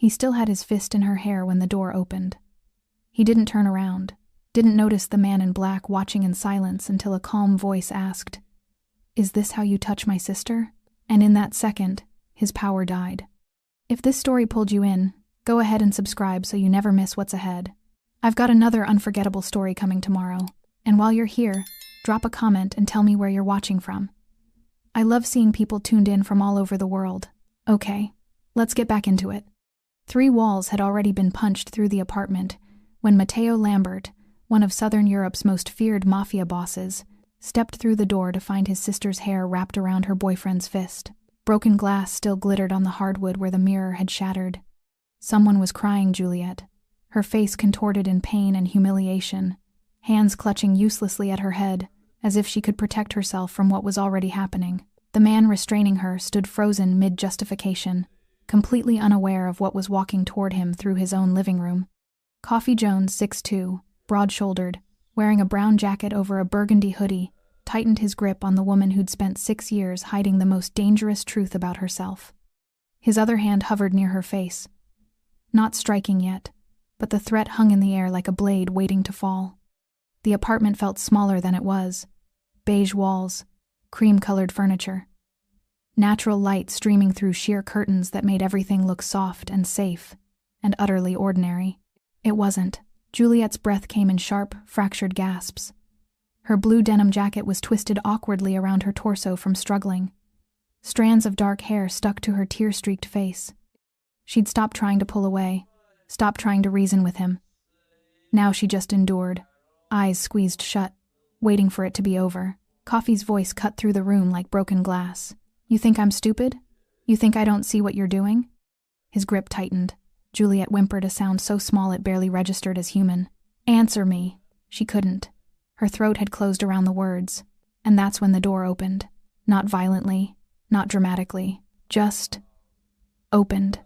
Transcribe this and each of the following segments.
He still had his fist in her hair when the door opened. He didn't turn around, didn't notice the man in black watching in silence until a calm voice asked, "Is this how you touch my sister?" And in that second, his power died. If this story pulled you in, go ahead and subscribe so you never miss what's ahead. I've got another unforgettable story coming tomorrow, and while you're here, drop a comment and tell me where you're watching from. I love seeing people tuned in from all over the world. Okay, let's get back into it. 3 walls had already been punched through the apartment when Matteo Lambert, one of Southern Europe's most feared Mafia bosses, stepped through the door to find his sister's hair wrapped around her boyfriend's fist. Broken glass still glittered on the hardwood where the mirror had shattered. Someone was crying Juliet, her face contorted in pain and humiliation, hands clutching uselessly at her head, as if she could protect herself from what was already happening. The man restraining her stood frozen mid-justification, completely unaware of what was walking toward him through his own living room. Coffee Jones, 6'2", broad-shouldered, wearing a brown jacket over a burgundy hoodie, tightened his grip on the woman who'd spent 6 years hiding the most dangerous truth about herself. His other hand hovered near her face. Not striking yet, but the threat hung in the air like a blade waiting to fall. The apartment felt smaller than it was. Beige walls, cream-colored furniture. Natural light streaming through sheer curtains that made everything look soft and safe, and utterly ordinary. It wasn't. Juliet's breath came in sharp, fractured gasps. Her blue denim jacket was twisted awkwardly around her torso from struggling. Strands of dark hair stuck to her tear-streaked face. She'd stopped trying to pull away, stopped trying to reason with him. Now she just endured, eyes squeezed shut, waiting for it to be over. Coffee's voice cut through the room like broken glass. "You think I'm stupid? You think I don't see what you're doing?" His grip tightened. Juliet whimpered a sound so small it barely registered as human. "Answer me." She couldn't. Her throat had closed around the words, and that's when the door opened. Not violently, not dramatically, just opened.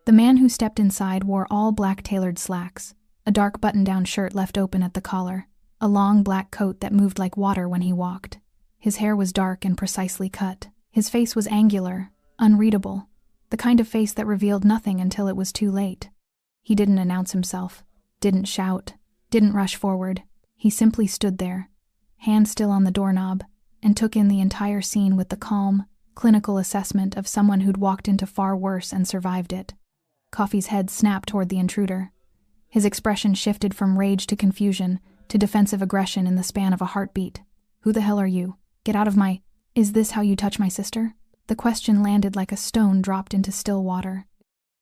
The man who stepped inside wore all black tailored slacks, a dark button-down shirt left open at the collar, a long black coat that moved like water when he walked. His hair was dark and precisely cut. His face was angular, unreadable, the kind of face that revealed nothing until it was too late. He didn't announce himself, didn't shout, didn't rush forward. He simply stood there, hand still on the doorknob, and took in the entire scene with the calm, clinical assessment of someone who'd walked into far worse and survived it. Coffee's head snapped toward the intruder. His expression shifted from rage to confusion to defensive aggression in the span of a heartbeat. "Who the hell are you? Get out of my... Is this how you touch my sister?" The question landed like a stone dropped into still water.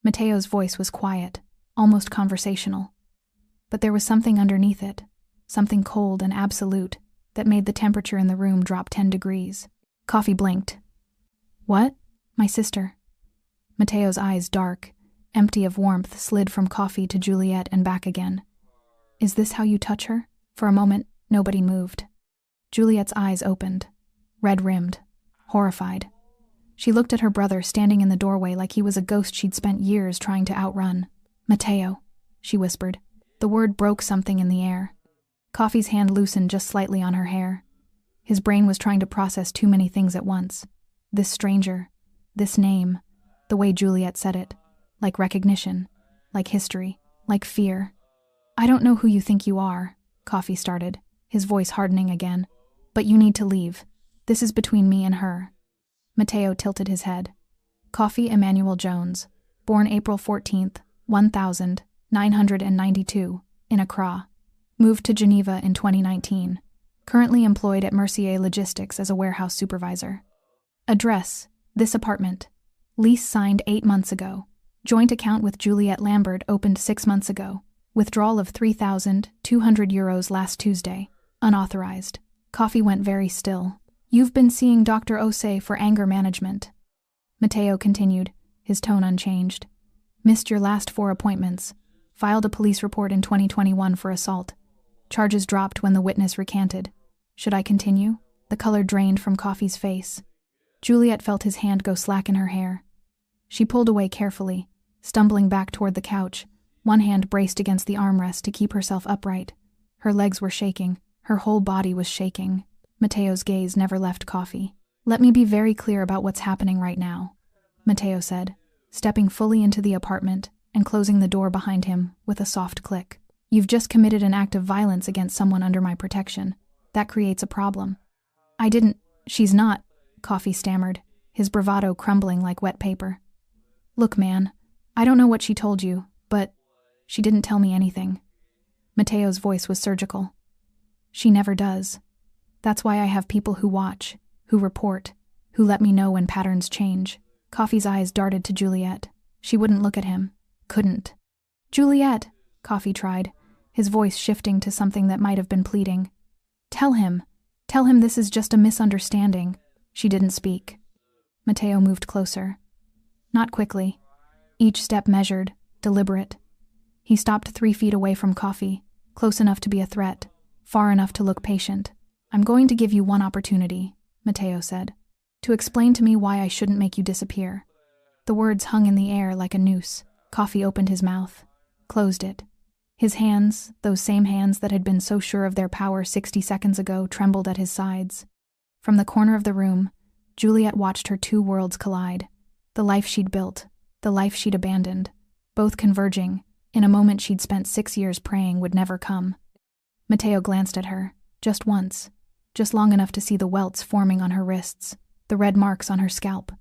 Matteo's voice was quiet, almost conversational. But there was something underneath it, something cold and absolute, that made the temperature in the room drop 10 degrees. Coffee blinked. "What? My sister?" Matteo's eyes, dark, empty of warmth, slid from Coffee to Juliet and back again. "Is this how you touch her?" For a moment, nobody moved. Juliet's eyes opened, red-rimmed, horrified. She looked at her brother standing in the doorway like he was a ghost she'd spent years trying to outrun. "Matteo," she whispered. The word broke something in the air. Coffee's hand loosened just slightly on her hair. His brain was trying to process too many things at once. This stranger, this name, the way Juliet said it, like recognition, like history, like fear. "I don't know who you think you are," Coffee started, his voice hardening again. "But you need to leave. This is between me and her." Matteo tilted his head. Coffee Emmanuel Jones, born April 14th, 1992, in Accra. Moved to Geneva in 2019. Currently employed at Mercier Logistics as a warehouse supervisor. Address: this apartment. Lease signed 8 months ago. Joint account with Juliet Lambert opened 6 months ago. Withdrawal of €3,200 last Tuesday. Unauthorized. Coffee went very still. "You've been seeing Dr. Osei for anger management." Matteo continued, his tone unchanged. "Missed your last 4 appointments. Filed a police report in 2021 for assault. Charges dropped when the witness recanted. Should I continue?" The color drained from Coffee's face. Juliet felt his hand go slack in her hair. She pulled away carefully, stumbling back toward the couch, one hand braced against the armrest to keep herself upright. Her legs were shaking. Her whole body was shaking. Matteo's gaze never left Coffee. "Let me be very clear about what's happening right now," Matteo said, stepping fully into the apartment and closing the door behind him with a soft click. "You've just committed an act of violence against someone under my protection. That creates a problem." "I didn't." "She's not," Coffee stammered, his bravado crumbling like wet paper. "Look, man, I don't know what she told you, but she didn't tell me anything." Mateo's voice was surgical. "She never does. That's why I have people who watch, who report, who let me know when patterns change." Coffee's eyes darted to Juliet. She wouldn't look at him. Couldn't. "Juliet," Coffee tried, his voice shifting to something that might have been pleading. Tell him this is just a misunderstanding." She didn't speak. Mateo moved closer. Not quickly. Each step measured, deliberate. He stopped 3 feet away from Coffee, close enough to be a threat, far enough to look patient. "I'm going to give you one opportunity," Mateo said, "to explain to me why I shouldn't make you disappear." The words hung in the air like a noose. Coffee opened his mouth, closed it. His hands, those same hands that had been so sure of their power 60 seconds ago, trembled at his sides. From the corner of the room, Juliet watched her 2 worlds collide. The life she'd built, the life she'd abandoned, both converging, in a moment she'd spent 6 years praying would never come. Mateo glanced at her, just once, just long enough to see the welts forming on her wrists, the red marks on her scalp,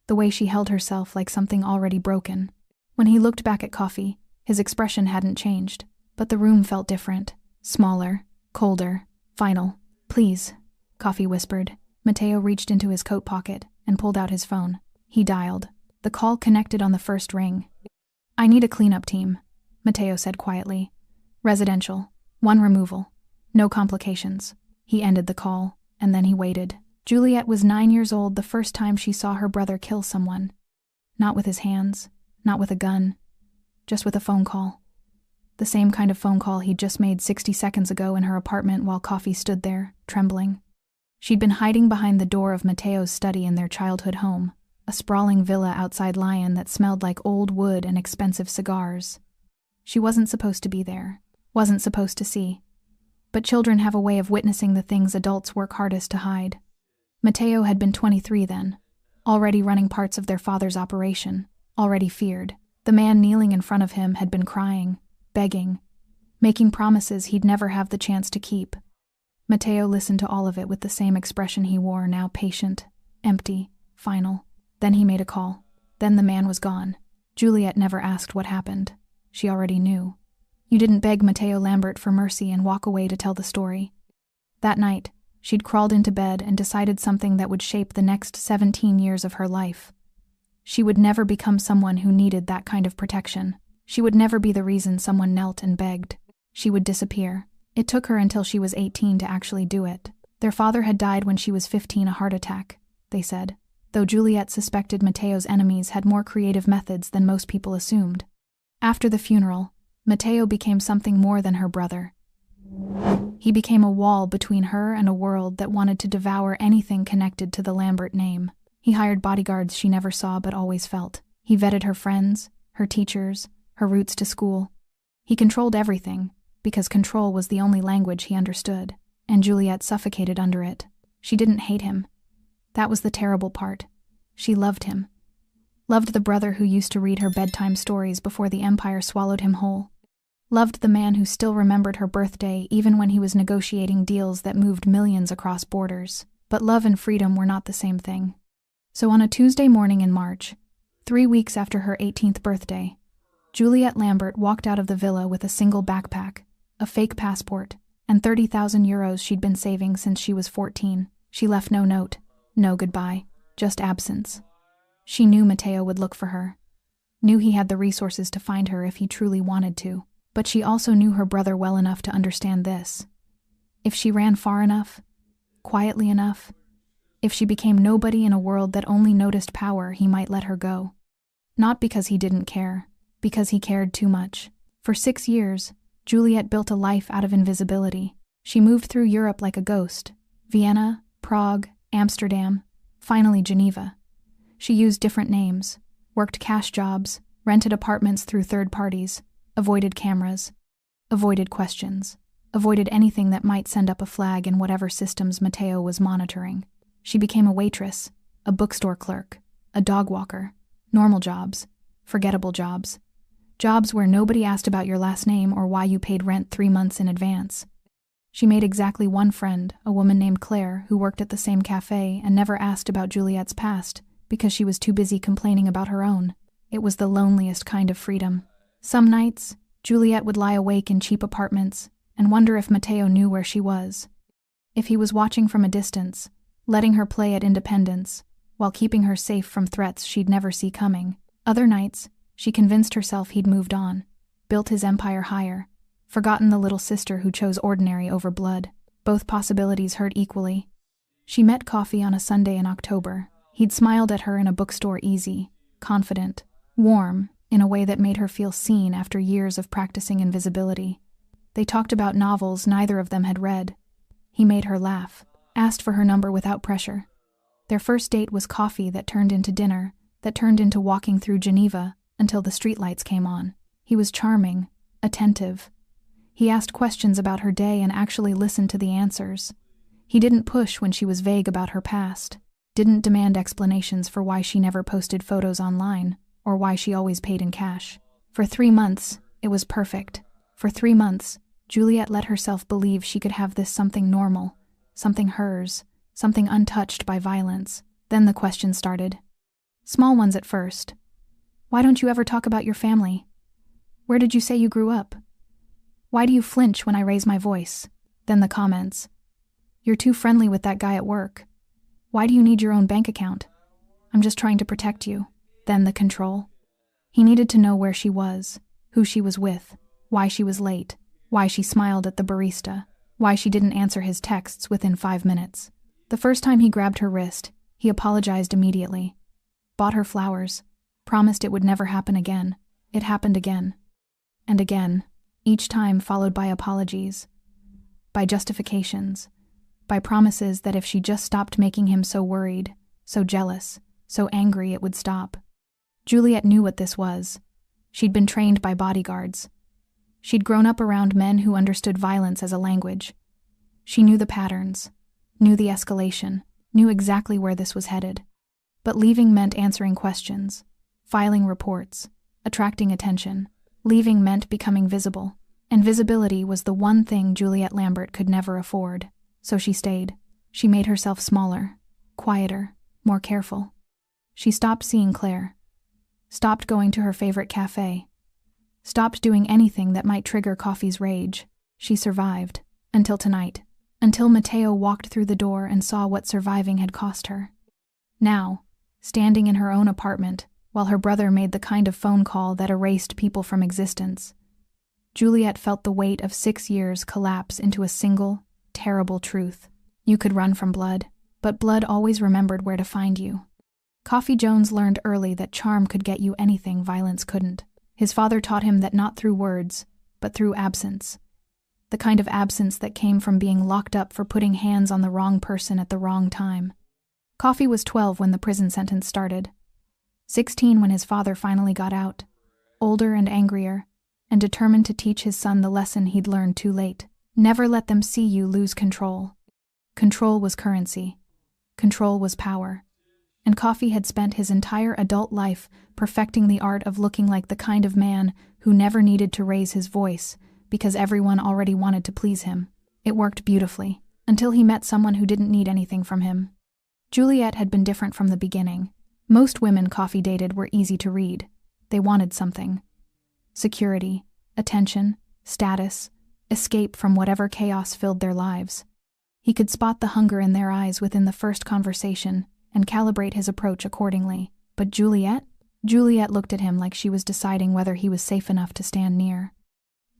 the way she held herself like something already broken. When he looked back at Coffee, his expression hadn't changed, but the room felt different, smaller, colder, final. "Please," Coffee whispered. Mateo reached into his coat pocket and pulled out his phone. He dialed. The call connected on the first ring. "I need a cleanup team," Mateo said quietly. "Residential. 1 removal. No complications." He ended the call, and then he waited. Juliet was 9 years old the first time she saw her brother kill someone. Not with his hands, not with a gun, just with a phone call. The same kind of phone call he'd just made 60 seconds ago in her apartment while Coffee stood there, trembling. She'd been hiding behind the door of Mateo's study in their childhood home, a sprawling villa outside Lyon that smelled like old wood and expensive cigars. She wasn't supposed to be there, wasn't supposed to see. But children have a way of witnessing the things adults work hardest to hide. Mateo had been 23 then, already running parts of their father's operation, already feared. The man kneeling in front of him had been crying, begging, making promises he'd never have the chance to keep. Mateo listened to all of it with the same expression he wore, now patient, empty, final. Then he made a call. Then the man was gone. Juliet never asked what happened. She already knew. You didn't beg Mateo Lambert for mercy and walk away to tell the story. That night, she'd crawled into bed and decided something that would shape the next 17 years of her life. She would never become someone who needed that kind of protection. She would never be the reason someone knelt and begged. She would disappear. It took her until she was 18 to actually do it. Their father had died when she was 15, a heart attack, they said, though Juliet suspected Mateo's enemies had more creative methods than most people assumed. After the funeral, Mateo became something more than her brother. He became a wall between her and a world that wanted to devour anything connected to the Lambert name. He hired bodyguards she never saw but always felt. He vetted her friends, her teachers, her routes to school. He controlled everything, because control was the only language he understood, and Juliet suffocated under it. She didn't hate him. That was the terrible part. She loved him. Loved the brother who used to read her bedtime stories before the empire swallowed him whole. Loved the man who still remembered her birthday even when he was negotiating deals that moved millions across borders. But love and freedom were not the same thing. So on a Tuesday morning in March, 3 weeks after her 18th birthday, Juliet Lambert walked out of the villa with a single backpack, a fake passport, and 30,000 euros she'd been saving since she was 14. She left no note, no goodbye, just absence. She knew Mateo would look for her, knew he had the resources to find her if he truly wanted to, but she also knew her brother well enough to understand this. If she ran far enough, quietly enough, if she became nobody in a world that only noticed power, he might let her go. Not because he didn't care, because he cared too much. For 6 years, Juliet built a life out of invisibility. She moved through Europe like a ghost. Vienna, Prague, Amsterdam, finally Geneva. She used different names, worked cash jobs, rented apartments through third parties, avoided cameras, avoided questions, avoided anything that might send up a flag in whatever systems Mateo was monitoring. She became a waitress, a bookstore clerk, a dog walker, normal jobs, forgettable jobs. Jobs where nobody asked about your last name or why you paid rent 3 months in advance. She made exactly one friend, a woman named Claire, who worked at the same cafe and never asked about Juliet's past because she was too busy complaining about her own. It was the loneliest kind of freedom. Some nights, Juliet would lie awake in cheap apartments and wonder if Matteo knew where she was. If he was watching from a distance, letting her play at independence, while keeping her safe from threats she'd never see coming. Other nights, she convinced herself he'd moved on, built his empire higher, forgotten the little sister who chose ordinary over blood. Both possibilities hurt equally. She met Coffee on a Sunday in October. He'd smiled at her in a bookstore, easy, confident, warm, in a way that made her feel seen after years of practicing invisibility. They talked about novels neither of them had read. He made her laugh, asked for her number without pressure. Their first date was coffee that turned into dinner, that turned into walking through Geneva until the streetlights came on. He was charming, attentive. He asked questions about her day and actually listened to the answers. He didn't push when she was vague about her past, didn't demand explanations for why she never posted photos online, or why she always paid in cash. For 3 months, it was perfect. For 3 months, Juliet let herself believe she could have this something normal, something hers, something untouched by violence. Then the questions started. Small ones at first. Why don't you ever talk about your family? Where did you say you grew up? Why do you flinch when I raise my voice? Then the comments. You're too friendly with that guy at work. Why do you need your own bank account? I'm just trying to protect you. Then the control. He needed to know where she was, who she was with, why she was late, why she smiled at the barista, why she didn't answer his texts within 5 minutes. The first time he grabbed her wrist, he apologized immediately. Bought her flowers, promised it would never happen again. It happened again. And again, each time followed by apologies, by justifications, by promises that if she just stopped making him so worried, so jealous, so angry, it would stop. Juliet knew what this was. She'd been trained by bodyguards. She'd grown up around men who understood violence as a language. She knew the patterns, knew the escalation, knew exactly where this was headed. But leaving meant answering questions, filing reports, attracting attention. Leaving meant becoming visible, and visibility was the one thing Juliet Lambert could never afford. So she stayed. She made herself smaller, quieter, more careful. She stopped seeing Claire, stopped going to her favorite cafe, stopped doing anything that might trigger Coffee's rage. She survived, until tonight, until Matteo walked through the door and saw what surviving had cost her. Now, standing in her own apartment, while her brother made the kind of phone call that erased people from existence, Juliet felt the weight of 6 years collapse into a single, terrible truth. You could run from blood, but blood always remembered where to find you. Coffee Jones learned early that charm could get you anything violence couldn't. His father taught him that not through words, but through absence. The kind of absence that came from being locked up for putting hands on the wrong person at the wrong time. Coffee was 12 when the prison sentence started. 16 when his father finally got out, older and angrier, and determined to teach his son the lesson he'd learned too late. Never let them see you lose control. Control was currency. Control was power. And Coffee had spent his entire adult life perfecting the art of looking like the kind of man who never needed to raise his voice because everyone already wanted to please him. It worked beautifully, until he met someone who didn't need anything from him. Juliet had been different from the beginning. Most women Coffee dated were easy to read. They wanted something. Security, attention, status, escape from whatever chaos filled their lives. He could spot the hunger in their eyes within the first conversation and calibrate his approach accordingly. But Juliet looked at him like she was deciding whether he was safe enough to stand near.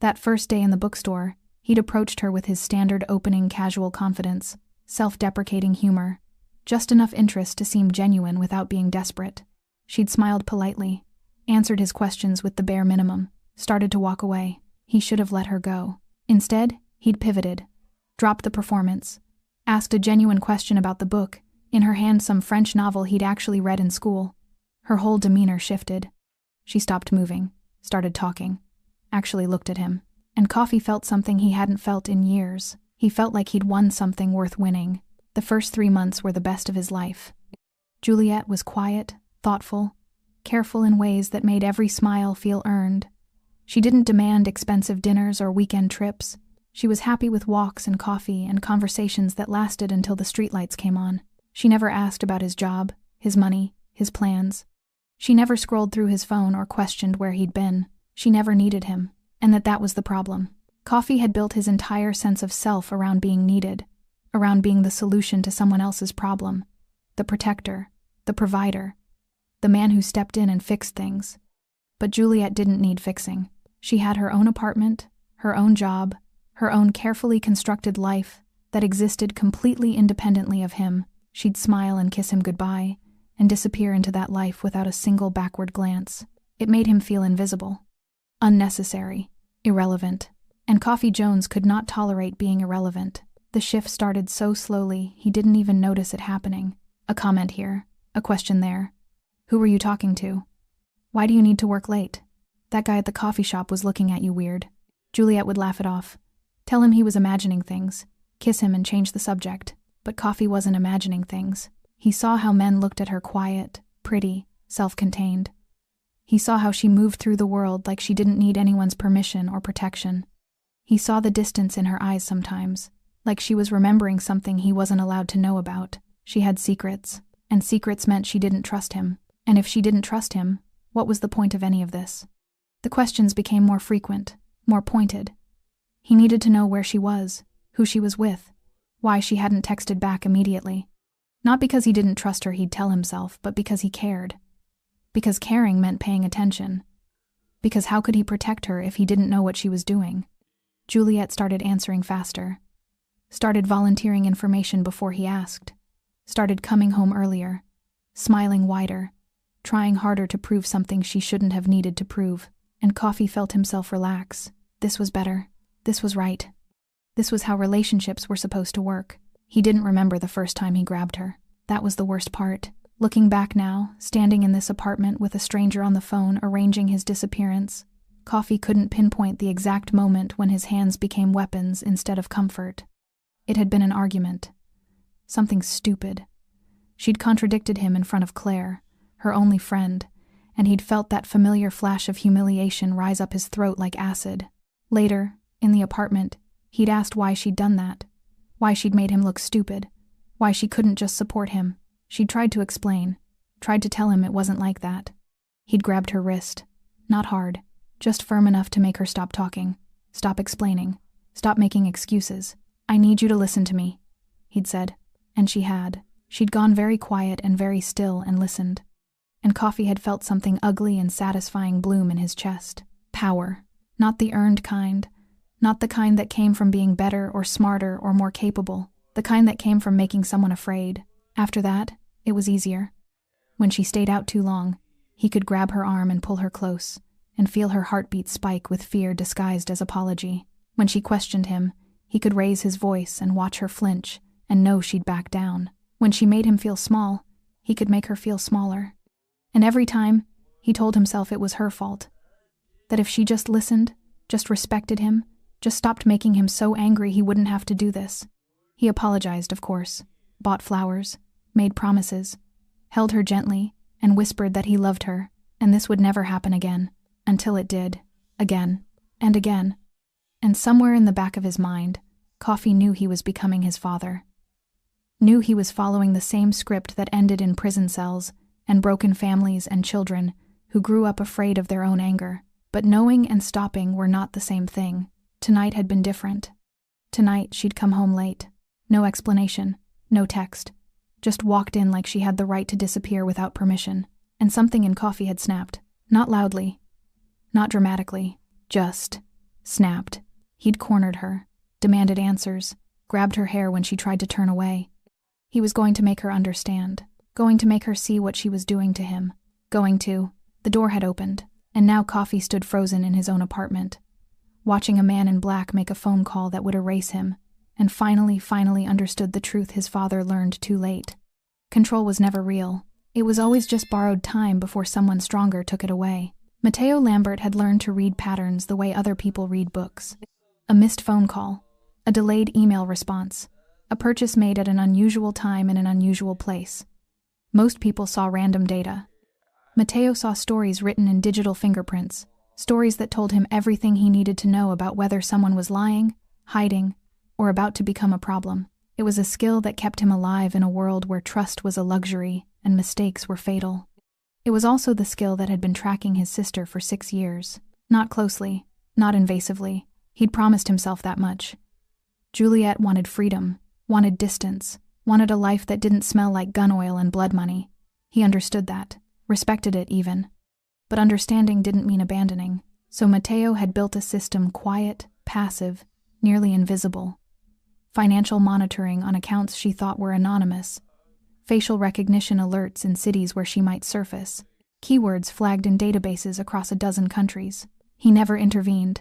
That first day in the bookstore, he'd approached her with his standard opening casual confidence, self-deprecating humor, just enough interest to seem genuine without being desperate. She'd smiled politely, answered his questions with the bare minimum, started to walk away. He should have let her go. Instead, he'd pivoted, dropped the performance, asked a genuine question about the book, in her hand some French novel he'd actually read in school. Her whole demeanor shifted. She stopped moving, started talking, actually looked at him, and Coffee felt something he hadn't felt in years. He felt like he'd won something worth winning. The first 3 months were the best of his life. Juliet was quiet, thoughtful, careful in ways that made every smile feel earned, She didn't demand expensive dinners or weekend trips. She was happy with walks and coffee and conversations that lasted until the streetlights came on. She never asked about his job, his money, his plans. She never scrolled through his phone or questioned where he'd been. She never needed him, and that was the problem. Coffee had built his entire sense of self around being needed, around being the solution to someone else's problem, the protector, the provider, the man who stepped in and fixed things. But Juliet didn't need fixing. She had her own apartment, her own job, her own carefully constructed life that existed completely independently of him. She'd smile and kiss him goodbye and disappear into that life without a single backward glance. It made him feel invisible, unnecessary, irrelevant. And Coffee Jones could not tolerate being irrelevant. The shift started so slowly he didn't even notice it happening. A comment here, a question there. Who were you talking to? Why do you need to work late? That guy at the coffee shop was looking at you weird. Juliet would laugh it off. Tell him he was imagining things. Kiss him and change the subject. But Coffee wasn't imagining things. He saw how men looked at her quiet, pretty, self-contained. He saw how she moved through the world like she didn't need anyone's permission or protection. He saw the distance in her eyes sometimes, like she was remembering something he wasn't allowed to know about. She had secrets, and secrets meant she didn't trust him. And if she didn't trust him, what was the point of any of this? The questions became more frequent, more pointed. He needed to know where she was, who she was with, why she hadn't texted back immediately. Not because he didn't trust her, he'd tell himself, but because he cared. Because caring meant paying attention. Because how could he protect her if he didn't know what she was doing? Juliet started answering faster. Started volunteering information before he asked. Started coming home earlier. Smiling wider. Trying harder to prove something she shouldn't have needed to prove. And Coffee felt himself relax. This was better. This was right. This was how relationships were supposed to work. He didn't remember the first time he grabbed her. That was the worst part. Looking back now, standing in this apartment with a stranger on the phone arranging his disappearance, Coffee couldn't pinpoint the exact moment when his hands became weapons instead of comfort. It had been an argument. Something stupid. She'd contradicted him in front of Claire, her only friend, and he'd felt that familiar flash of humiliation rise up his throat like acid. Later, in the apartment, he'd asked why she'd done that, why she'd made him look stupid, why she couldn't just support him. She'd tried to explain, tried to tell him it wasn't like that. He'd grabbed her wrist, not hard, just firm enough to make her stop talking, stop explaining, stop making excuses. I need you to listen to me, he'd said, and she had. She'd gone very quiet and very still and listened. And Coffee had felt something ugly and satisfying bloom in his chest. Power. Not the earned kind. Not the kind that came from being better or smarter or more capable. The kind that came from making someone afraid. After that, it was easier. When she stayed out too long, he could grab her arm and pull her close, and feel her heartbeat spike with fear disguised as apology. When she questioned him, he could raise his voice and watch her flinch and know she'd back down. When she made him feel small, he could make her feel smaller. And every time, he told himself it was her fault. That if she just listened, just respected him, just stopped making him so angry he wouldn't have to do this. He apologized, of course, bought flowers, made promises, held her gently, and whispered that he loved her, and this would never happen again, until it did, again, and again. And somewhere in the back of his mind, Coffee knew he was becoming his father. Knew he was following the same script that ended in prison cells and broken families and children who grew up afraid of their own anger. But knowing and stopping were not the same thing. Tonight had been different. Tonight she'd come home late. No explanation, no text. Just walked in like she had the right to disappear without permission. And something in Coffee had snapped. Not loudly. Not dramatically. Just snapped. He'd cornered her, demanded answers, grabbed her hair when she tried to turn away. He was going to make her understand. Going to make her see what she was doing to him. The door had opened, and now Coffee stood frozen in his own apartment, watching a man in black make a phone call that would erase him, and finally understood the truth his father learned too late. Control was never real. It was always just borrowed time before someone stronger took it away. Matteo Lambert had learned to read patterns the way other people read books. A missed phone call, a delayed email response, a purchase made at an unusual time in an unusual place. Most people saw random data. Matteo saw stories written in digital fingerprints, Stories that told him everything he needed to know about whether someone was lying, hiding, or about to become a problem. It was a skill that kept him alive in a world where trust was a luxury and mistakes were fatal. It was also the skill that had been tracking his sister for 6 years. Not closely, not invasively. He'd promised himself that much. Juliet wanted freedom, wanted distance, wanted a life that didn't smell like gun oil and blood money. He understood that, respected it even. But understanding didn't mean abandoning, so Mateo had built a system quiet, passive, nearly invisible. Financial monitoring on accounts she thought were anonymous, facial recognition alerts in cities where she might surface, keywords flagged in databases across a dozen countries. He never intervened,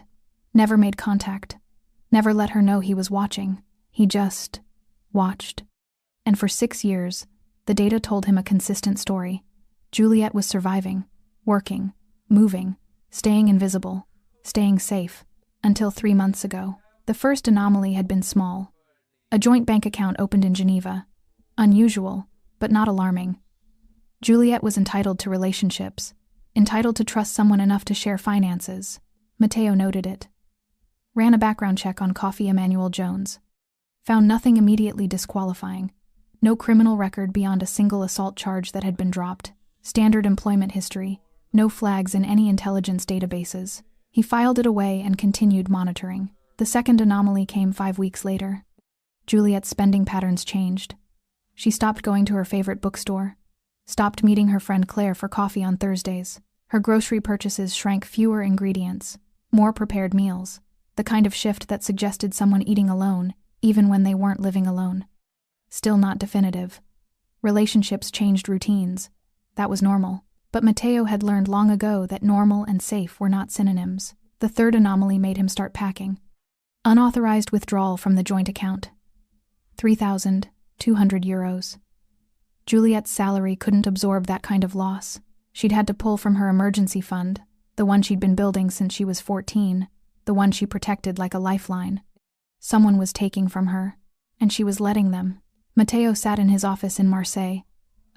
never made contact, never let her know he was watching. He just watched. And for 6 years, the data told him a consistent story. Juliet was surviving, working, moving, staying invisible, staying safe, until 3 months ago. The first anomaly had been small. A joint bank account opened in Geneva. Unusual, but not alarming. Juliet was entitled to relationships, entitled to trust someone enough to share finances. Mateo noted it. Ran a background check on Coffee Emmanuel Jones. Found nothing immediately disqualifying. No criminal record beyond a single assault charge that had been dropped. Standard employment history. No flags in any intelligence databases. He filed it away and continued monitoring. The second anomaly came 5 weeks later. Juliet's spending patterns changed. She stopped going to her favorite bookstore, stopped meeting her friend Claire for coffee on Thursdays. Her grocery purchases shrank, fewer ingredients, more prepared meals, the kind of shift that suggested someone eating alone, even when they weren't living alone. Still not definitive. Relationships changed routines. That was normal. But Mateo had learned long ago that normal and safe were not synonyms. The third anomaly made him start packing. Unauthorized withdrawal from the joint account. 3,200 euros. Juliet's salary couldn't absorb that kind of loss. She'd had to pull from her emergency fund, the one she'd been building since she was 14, the one she protected like a lifeline. Someone was taking from her, and she was letting them. Mateo sat in his office in Marseille,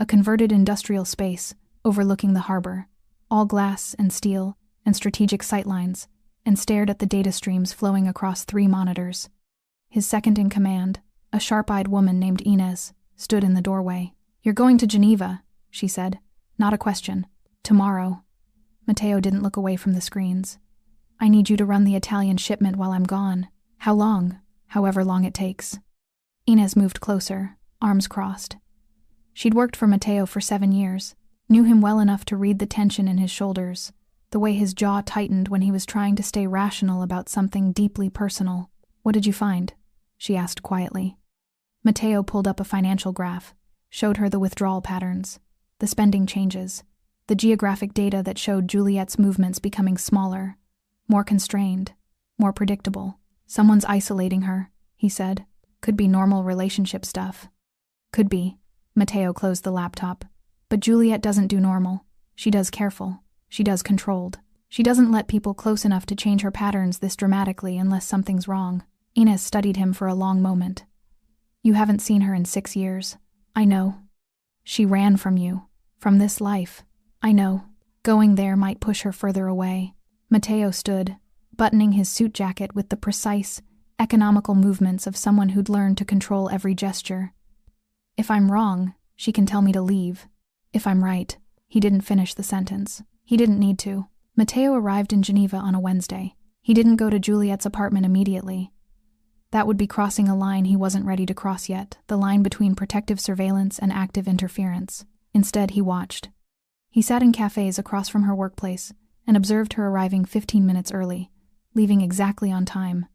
a converted industrial space overlooking the harbor, all glass and steel and strategic sightlines, and stared at the data streams flowing across 3 monitors. His second in command, a sharp-eyed woman named Inez, stood in the doorway. "You're going to Geneva," she said. "Not a question. Tomorrow." Mateo didn't look away from the screens. "I need you to run the Italian shipment while I'm gone. How long? However long it takes." Inez moved closer, arms crossed. She'd worked for Mateo for 7 years, knew him well enough to read the tension in his shoulders, the way his jaw tightened when he was trying to stay rational about something deeply personal. "What did you find?" she asked quietly. Mateo pulled up a financial graph, showed her the withdrawal patterns, the spending changes, the geographic data that showed Juliet's movements becoming smaller, more constrained, more predictable. "Someone's isolating her," he said. "Could be normal relationship stuff." "Could be." Mateo closed the laptop. "But Juliet doesn't do normal. She does careful. She does controlled. She doesn't let people close enough to change her patterns this dramatically unless something's wrong." Inez studied him for a long moment. "You haven't seen her in 6 years. I know. She ran from you. From this life. I know. Going there might push her further away." Mateo stood, buttoning his suit jacket with the precise, economical movements of someone who'd learned to control every gesture. "If I'm wrong, she can tell me to leave. If I'm right." He didn't finish the sentence. He didn't need to. Mateo arrived in Geneva on a Wednesday. He didn't go to Juliet's apartment immediately. That would be crossing a line he wasn't ready to cross yet, the line between protective surveillance and active interference. Instead, he watched. He sat in cafes across from her workplace and observed her arriving 15 minutes early, leaving exactly on time,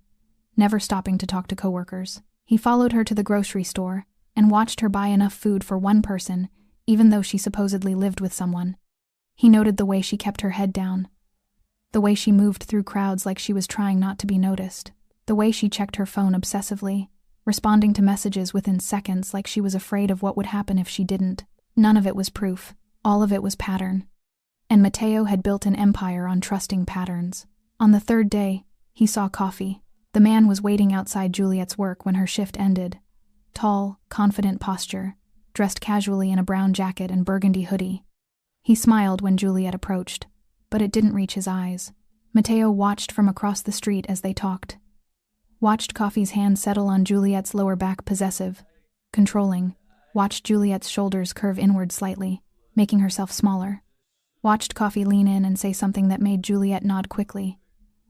never stopping to talk to coworkers. He followed her to the grocery store and watched her buy enough food for one person, even though she supposedly lived with someone. He noted the way she kept her head down, the way she moved through crowds like she was trying not to be noticed, the way she checked her phone obsessively, responding to messages within seconds like she was afraid of what would happen if she didn't. None of it was proof. All of it was pattern. And Mateo had built an empire on trusting patterns. On the 3rd day, he saw Coffee. The man was waiting outside Juliet's work when her shift ended. Tall, confident posture, dressed casually in a brown jacket and burgundy hoodie. He smiled when Juliet approached, but it didn't reach his eyes. Mateo watched from across the street as they talked. Watched Coffee's hand settle on Juliet's lower back, possessive, controlling. Watched Juliet's shoulders curve inward slightly, making herself smaller. Watched Coffee lean in and say something that made Juliet nod quickly,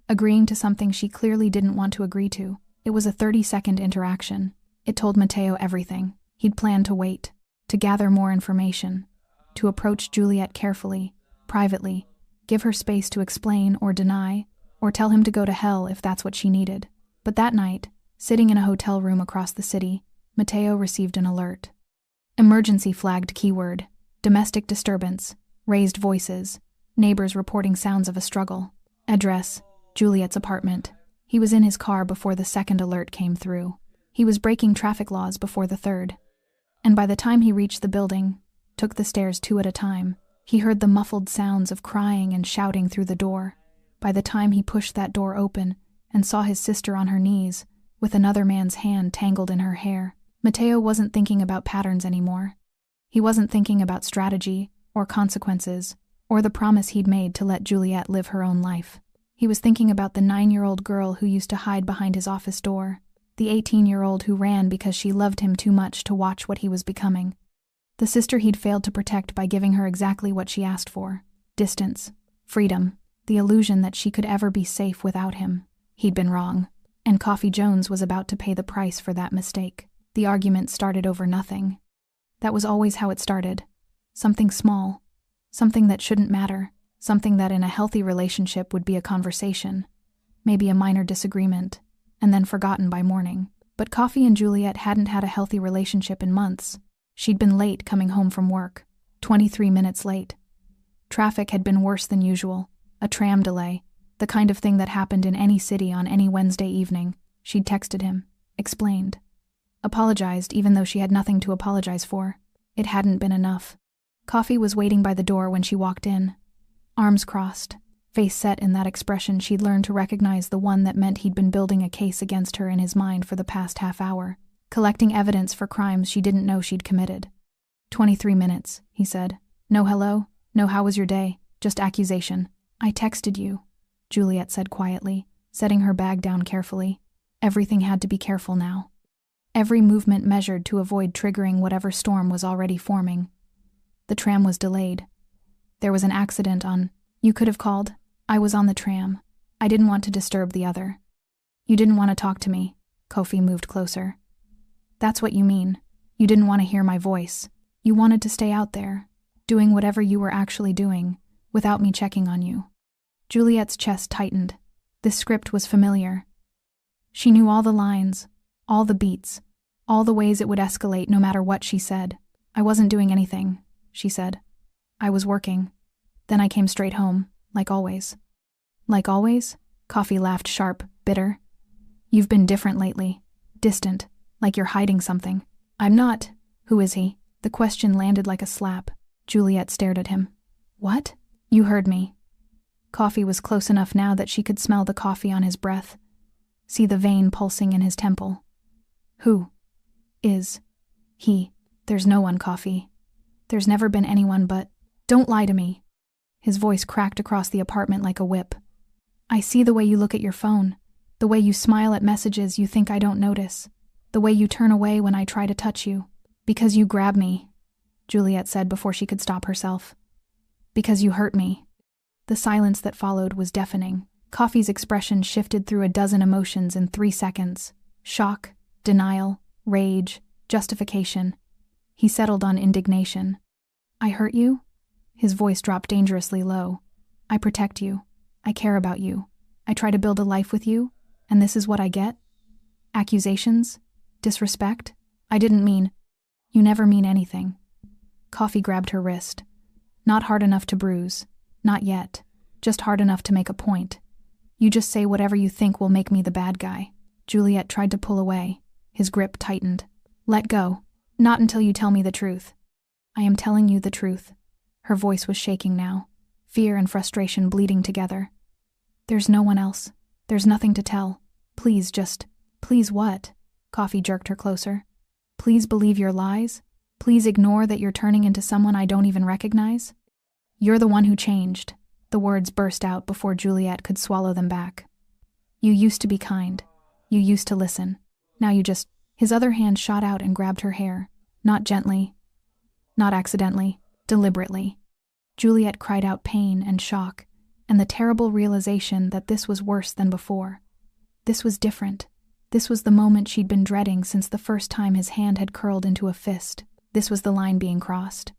agreeing to something she clearly didn't want to agree to. It was a 30-second interaction. It told Mateo everything. He'd planned to wait, to gather more information, to approach Juliet carefully, privately, give her space to explain or deny, or tell him to go to hell if that's what she needed. But that night, sitting in a hotel room across the city, Mateo received an alert. Emergency flagged keyword, domestic disturbance, raised voices, neighbors reporting sounds of a struggle. Address, Juliet's apartment. He was in his car before the second alert came through. He was breaking traffic laws before the third. And by the time he reached the building, took the stairs 2 at a time, he heard the muffled sounds of crying and shouting through the door. By the time he pushed that door open and saw his sister on her knees, with another man's hand tangled in her hair, Mateo wasn't thinking about patterns anymore. He wasn't thinking about strategy or consequences or the promise he'd made to let Juliet live her own life. He was thinking about the 9-year-old girl who used to hide behind his office door, the 18-year-old who ran because she loved him too much to watch what he was becoming, the sister he'd failed to protect by giving her exactly what she asked for: distance, freedom, the illusion that she could ever be safe without him. He'd been wrong, and Coffee Jones was about to pay the price for that mistake. The argument started over nothing. That was always how it started. Something small, something that shouldn't matter, something that in a healthy relationship would be a conversation, maybe a minor disagreement, and then forgotten by morning. But Coffee and Juliet hadn't had a healthy relationship in months. She'd been late coming home from work, 23 minutes late. Traffic had been worse than usual, a tram delay, the kind of thing that happened in any city on any Wednesday evening. She'd texted him, explained, apologized even though she had nothing to apologize for. It hadn't been enough. Coffee was waiting by the door when she walked in, arms crossed, face set in that expression she'd learned to recognize, the one that meant he'd been building a case against her in his mind for the past half hour, collecting evidence for crimes she didn't know she'd committed. 23 minutes, he said. No hello, no how was your day, just accusation. I texted you, Juliet said quietly, setting her bag down carefully. Everything had to be careful now. Every movement measured to avoid triggering whatever storm was already forming. The tram was delayed. There was an accident on. You could have called. I was on the tram. I didn't want to disturb the other. You didn't want to talk to me. Kofi moved closer. That's what you mean. You didn't want to hear my voice. You wanted to stay out there, doing whatever you were actually doing, without me checking on you. Juliet's chest tightened. This script was familiar. She knew all the lines, all the beats, all the ways it would escalate no matter what she said. I wasn't doing anything, she said. I was working. Then I came straight home, like always. Like always? Coffee laughed sharp, bitter. You've been different lately. Distant, like you're hiding something. I'm not. Who is he? The question landed like a slap. Juliet stared at him. What? You heard me. Coffee was close enough now that she could smell the coffee on his breath, see the vein pulsing in his temple. Who is he? There's no one, Coffee. There's never been anyone but... Don't lie to me. His voice cracked across the apartment like a whip. I see the way you look at your phone, the way you smile at messages you think I don't notice, the way you turn away when I try to touch you. Because you grab me, Juliet said before she could stop herself. Because you hurt me. The silence that followed was deafening. Coffee's expression shifted through a dozen emotions in 3 seconds. Shock, denial, rage, justification. He settled on indignation. I hurt you? His voice dropped dangerously low. I protect you. I care about you. I try to build a life with you, and this is what I get? Accusations? Disrespect? I didn't mean... You never mean anything. Coffee grabbed her wrist. Not hard enough to bruise. Not yet. Just hard enough to make a point. You just say whatever you think will make me the bad guy. Juliet tried to pull away. His grip tightened. Let go. Not until you tell me the truth. I am telling you the truth. Her voice was shaking now, fear and frustration bleeding together. There's no one else. There's nothing to tell. Please just... Please what? Coffee jerked her closer. Please believe your lies? Please ignore that you're turning into someone I don't even recognize? You're the one who changed. The words burst out before Juliet could swallow them back. You used to be kind. You used to listen. Now you just... His other hand shot out and grabbed her hair. Not gently. Not accidentally. Deliberately. Juliet cried out pain and shock, and the terrible realization that this was worse than before. This was different. This was the moment she'd been dreading since the first time his hand had curled into a fist. This was the line being crossed.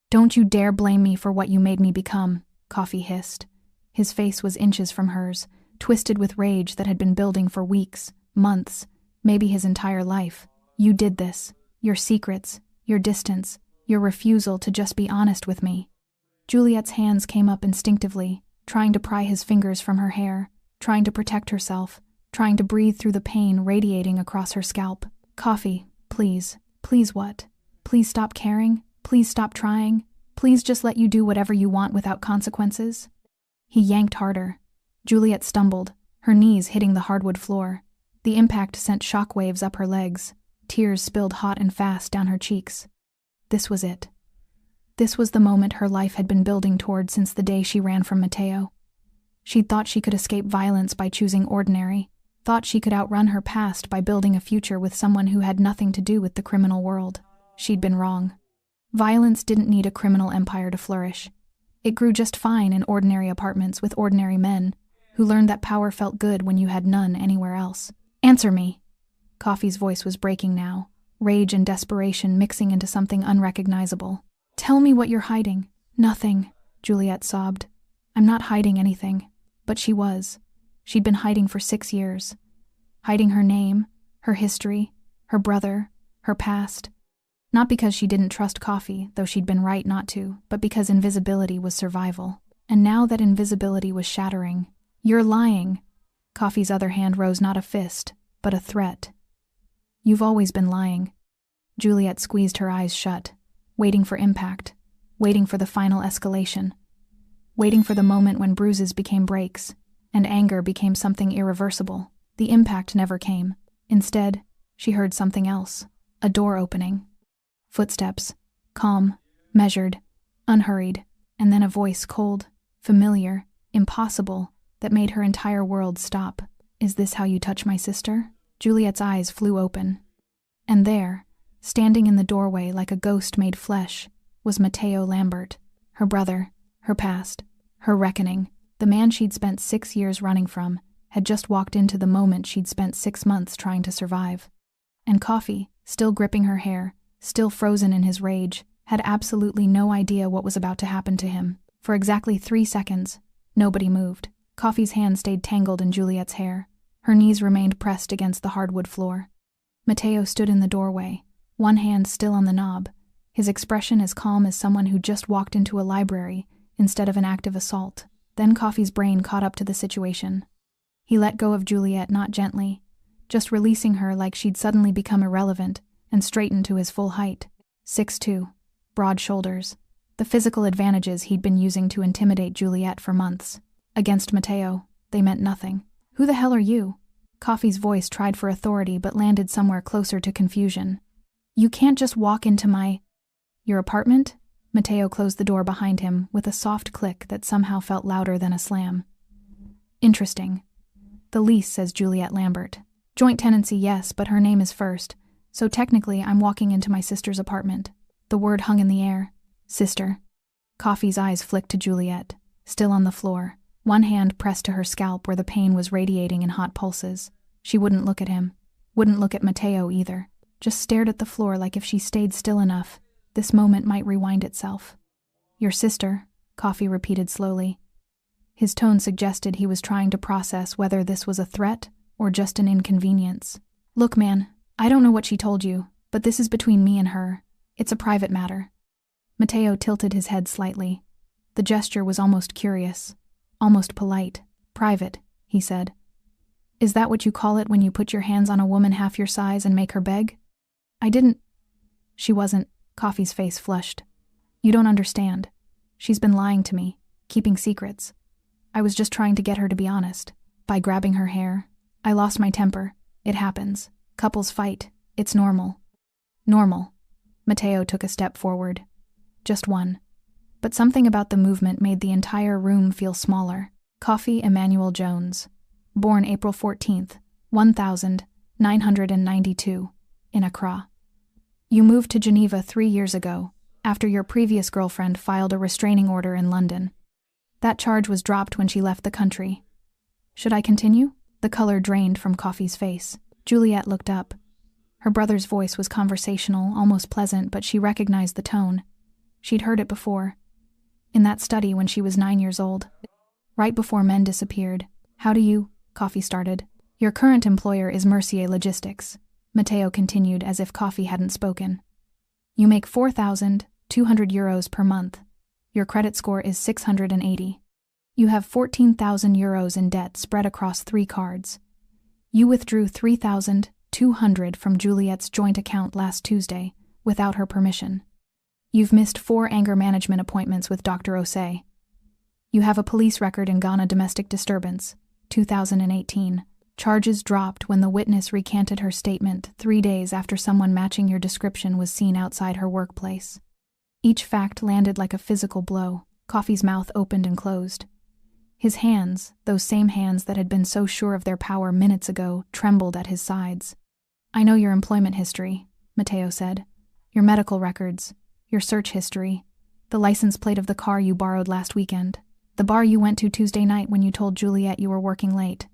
Don't you dare blame me for what you made me become, Coffee hissed. His face was inches from hers, twisted with rage that had been building for weeks, months, maybe his entire life. You did this. Your secrets, your distance, your refusal to just be honest with me. Juliet's hands came up instinctively, trying to pry his fingers from her hair, trying to protect herself, trying to breathe through the pain radiating across her scalp. Coffee, please. Please what? Please stop caring? Please stop trying? Please just let you do whatever you want without consequences? He yanked harder. Juliet stumbled, her knees hitting the hardwood floor. The impact sent shockwaves up her legs. Tears spilled hot and fast down her cheeks. This was it. This was the moment her life had been building toward since the day she ran from Mateo. She'd thought she could escape violence by choosing ordinary, thought she could outrun her past by building a future with someone who had nothing to do with the criminal world. She'd been wrong. Violence didn't need a criminal empire to flourish. It grew just fine in ordinary apartments with ordinary men, who learned that power felt good when you had none anywhere else. Answer me! Coffee's voice was breaking now, rage and desperation mixing into something unrecognizable. Tell me what you're hiding. Nothing, Juliet sobbed. I'm not hiding anything. But she was. She'd been hiding for 6 years. Hiding her name, her history, her brother, her past. Not because she didn't trust Coffee, though she'd been right not to, but because invisibility was survival. And now that invisibility was shattering. You're lying. Coffee's other hand rose not a fist, but a threat. You've always been lying. Juliet squeezed her eyes shut, waiting for impact, waiting for the final escalation, waiting for the moment when bruises became breaks, and anger became something irreversible. The impact never came. Instead, she heard something else, a door opening. Footsteps, calm, measured, unhurried, and then a voice cold, familiar, impossible, that made her entire world stop. Is this how you touch my sister? Juliet's eyes flew open. And there, standing in the doorway like a ghost made flesh, was Mateo Lambert, her brother, her past, her reckoning. The man she'd spent 6 years running from had just walked into the moment she'd spent 6 months trying to survive. And Coffee, still gripping her hair, still frozen in his rage, had absolutely no idea what was about to happen to him. For exactly 3 seconds, nobody moved. Coffee's hand stayed tangled in Juliet's hair. Her knees remained pressed against the hardwood floor. Mateo stood in the doorway, one hand still on the knob, his expression as calm as someone who just walked into a library instead of an active assault. Then Coffee's brain caught up to the situation. He let go of Juliet not gently, just releasing her like she'd suddenly become irrelevant, and straightened to his full height. 6'2", broad shoulders, the physical advantages he'd been using to intimidate Juliet for months. Against Mateo, they meant nothing. Who the hell are you? Coffee's voice tried for authority but landed somewhere closer to confusion. You can't just walk into your apartment? Mateo closed the door behind him with a soft click that somehow felt louder than a slam. Interesting. The lease says Juliet Lambert. Joint tenancy, yes, but her name is first, so technically I'm walking into my sister's apartment. The word hung in the air. Sister. Coffee's eyes flicked to Juliet, still on the floor, one hand pressed to her scalp where the pain was radiating in hot pulses. She wouldn't look at him, wouldn't look at Mateo either, just stared at the floor like if she stayed still enough, this moment might rewind itself. Your sister, Coffee repeated slowly. His tone suggested he was trying to process whether this was a threat or just an inconvenience. Look, man, I don't know what she told you, but this is between me and her. It's a private matter. Mateo tilted his head slightly. The gesture was almost curious, almost polite. Private, he said. Is that what you call it when you put your hands on a woman half your size and make her beg? I didn't. She wasn't. Coffee's face flushed. You don't understand. She's been lying to me, keeping secrets. I was just trying to get her to be honest. By grabbing her hair. I lost my temper. It happens. Couples fight. It's normal. Normal. Mateo took a step forward. Just one. But something about the movement made the entire room feel smaller. Coffee Emmanuel Jones, born April 14th, 1992, in Accra. You moved to Geneva 3 years ago, after your previous girlfriend filed a restraining order in London. That charge was dropped when she left the country. Should I continue? The color drained from Coffee's face. Juliet looked up. Her brother's voice was conversational, almost pleasant, but she recognized the tone. She'd heard it before. In that study when she was 9 years old. Right before men disappeared. How do you? Coffee started. Your current employer is Mercier Logistics. Matteo continued as if Coffee hadn't spoken. You make 4,200 euros per month. Your credit score is 680. You have 14,000 euros in debt spread across 3 cards. You withdrew 3,200 from Juliet's joint account last Tuesday, without her permission. You've missed 4 anger management appointments with Dr. Osei. You have a police record in Ghana domestic disturbance, 2018. Charges dropped when the witness recanted her statement 3 days after someone matching your description was seen outside her workplace. Each fact landed like a physical blow. Coffee's mouth opened and closed. His hands, those same hands that had been so sure of their power minutes ago, trembled at his sides. I know your employment history, Matteo said. Your medical records, your search history, the license plate of the car you borrowed last weekend, the bar you went to Tuesday night when you told Juliet you were working late.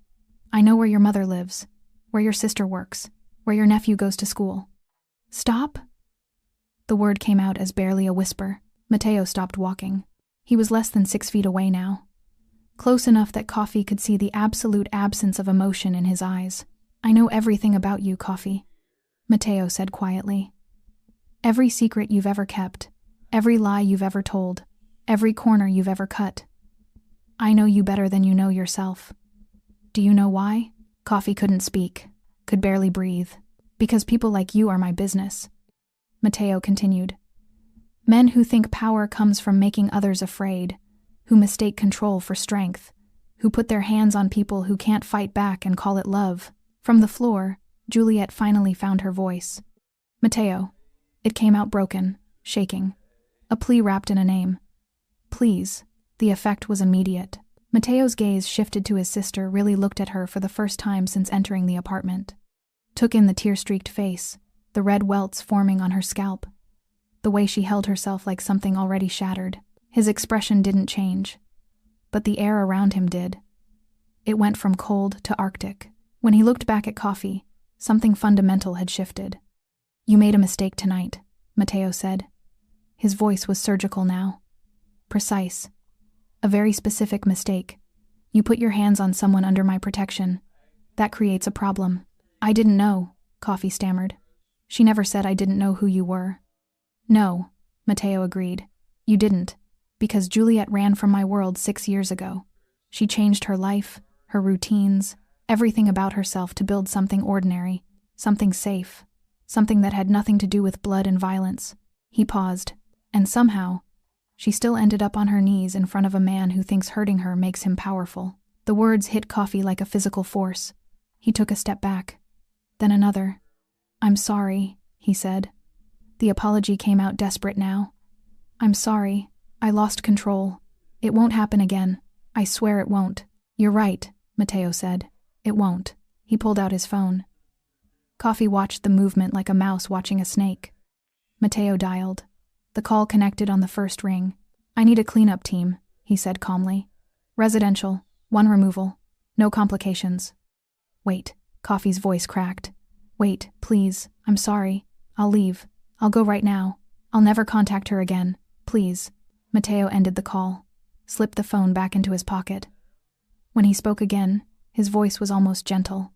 I know where your mother lives, where your sister works, where your nephew goes to school. Stop? The word came out as barely a whisper. Matteo stopped walking. He was less than 6 feet away now. Close enough that Coffee could see the absolute absence of emotion in his eyes. I know everything about you, Coffee, Matteo said quietly. Every secret you've ever kept, every lie you've ever told, every corner you've ever cut. I know you better than you know yourself. Do you know why? Coffee couldn't speak, could barely breathe. Because people like you are my business. Matteo continued. Men who think power comes from making others afraid, who mistake control for strength, who put their hands on people who can't fight back and call it love. From the floor, Juliet finally found her voice. Matteo. It came out broken, shaking. A plea wrapped in a name. Please. The effect was immediate. Matteo's gaze shifted to his sister, really looked at her for the first time since entering the apartment. Took in the tear-streaked face, the red welts forming on her scalp. The way she held herself like something already shattered. His expression didn't change. But the air around him did. It went from cold to arctic. When he looked back at Coffee, something fundamental had shifted. You made a mistake tonight, Matteo said. His voice was surgical now. Precise. A very specific mistake. You put your hands on someone under my protection. That creates a problem. I didn't know, Coffee stammered. She never said I didn't know who you were. No, Matteo agreed. You didn't, because Juliet ran from my world 6 years ago. She changed her life, her routines, everything about herself to build something ordinary, something safe. Something that had nothing to do with blood and violence. He paused, and somehow, she still ended up on her knees in front of a man who thinks hurting her makes him powerful. The words hit Coffee like a physical force. He took a step back, then another. I'm sorry, he said. The apology came out desperate now. I'm sorry. I lost control. It won't happen again. I swear it won't. You're right, Matteo said. It won't. He pulled out his phone. Coffee watched the movement like a mouse watching a snake. Matteo dialed. The call connected on the first ring. I need a cleanup team, he said calmly. Residential, 1 removal, no complications. Wait, Coffee's voice cracked. Wait, please, I'm sorry. I'll leave. I'll go right now. I'll never contact her again. Please. Matteo ended the call, slipped the phone back into his pocket. When he spoke again, his voice was almost gentle.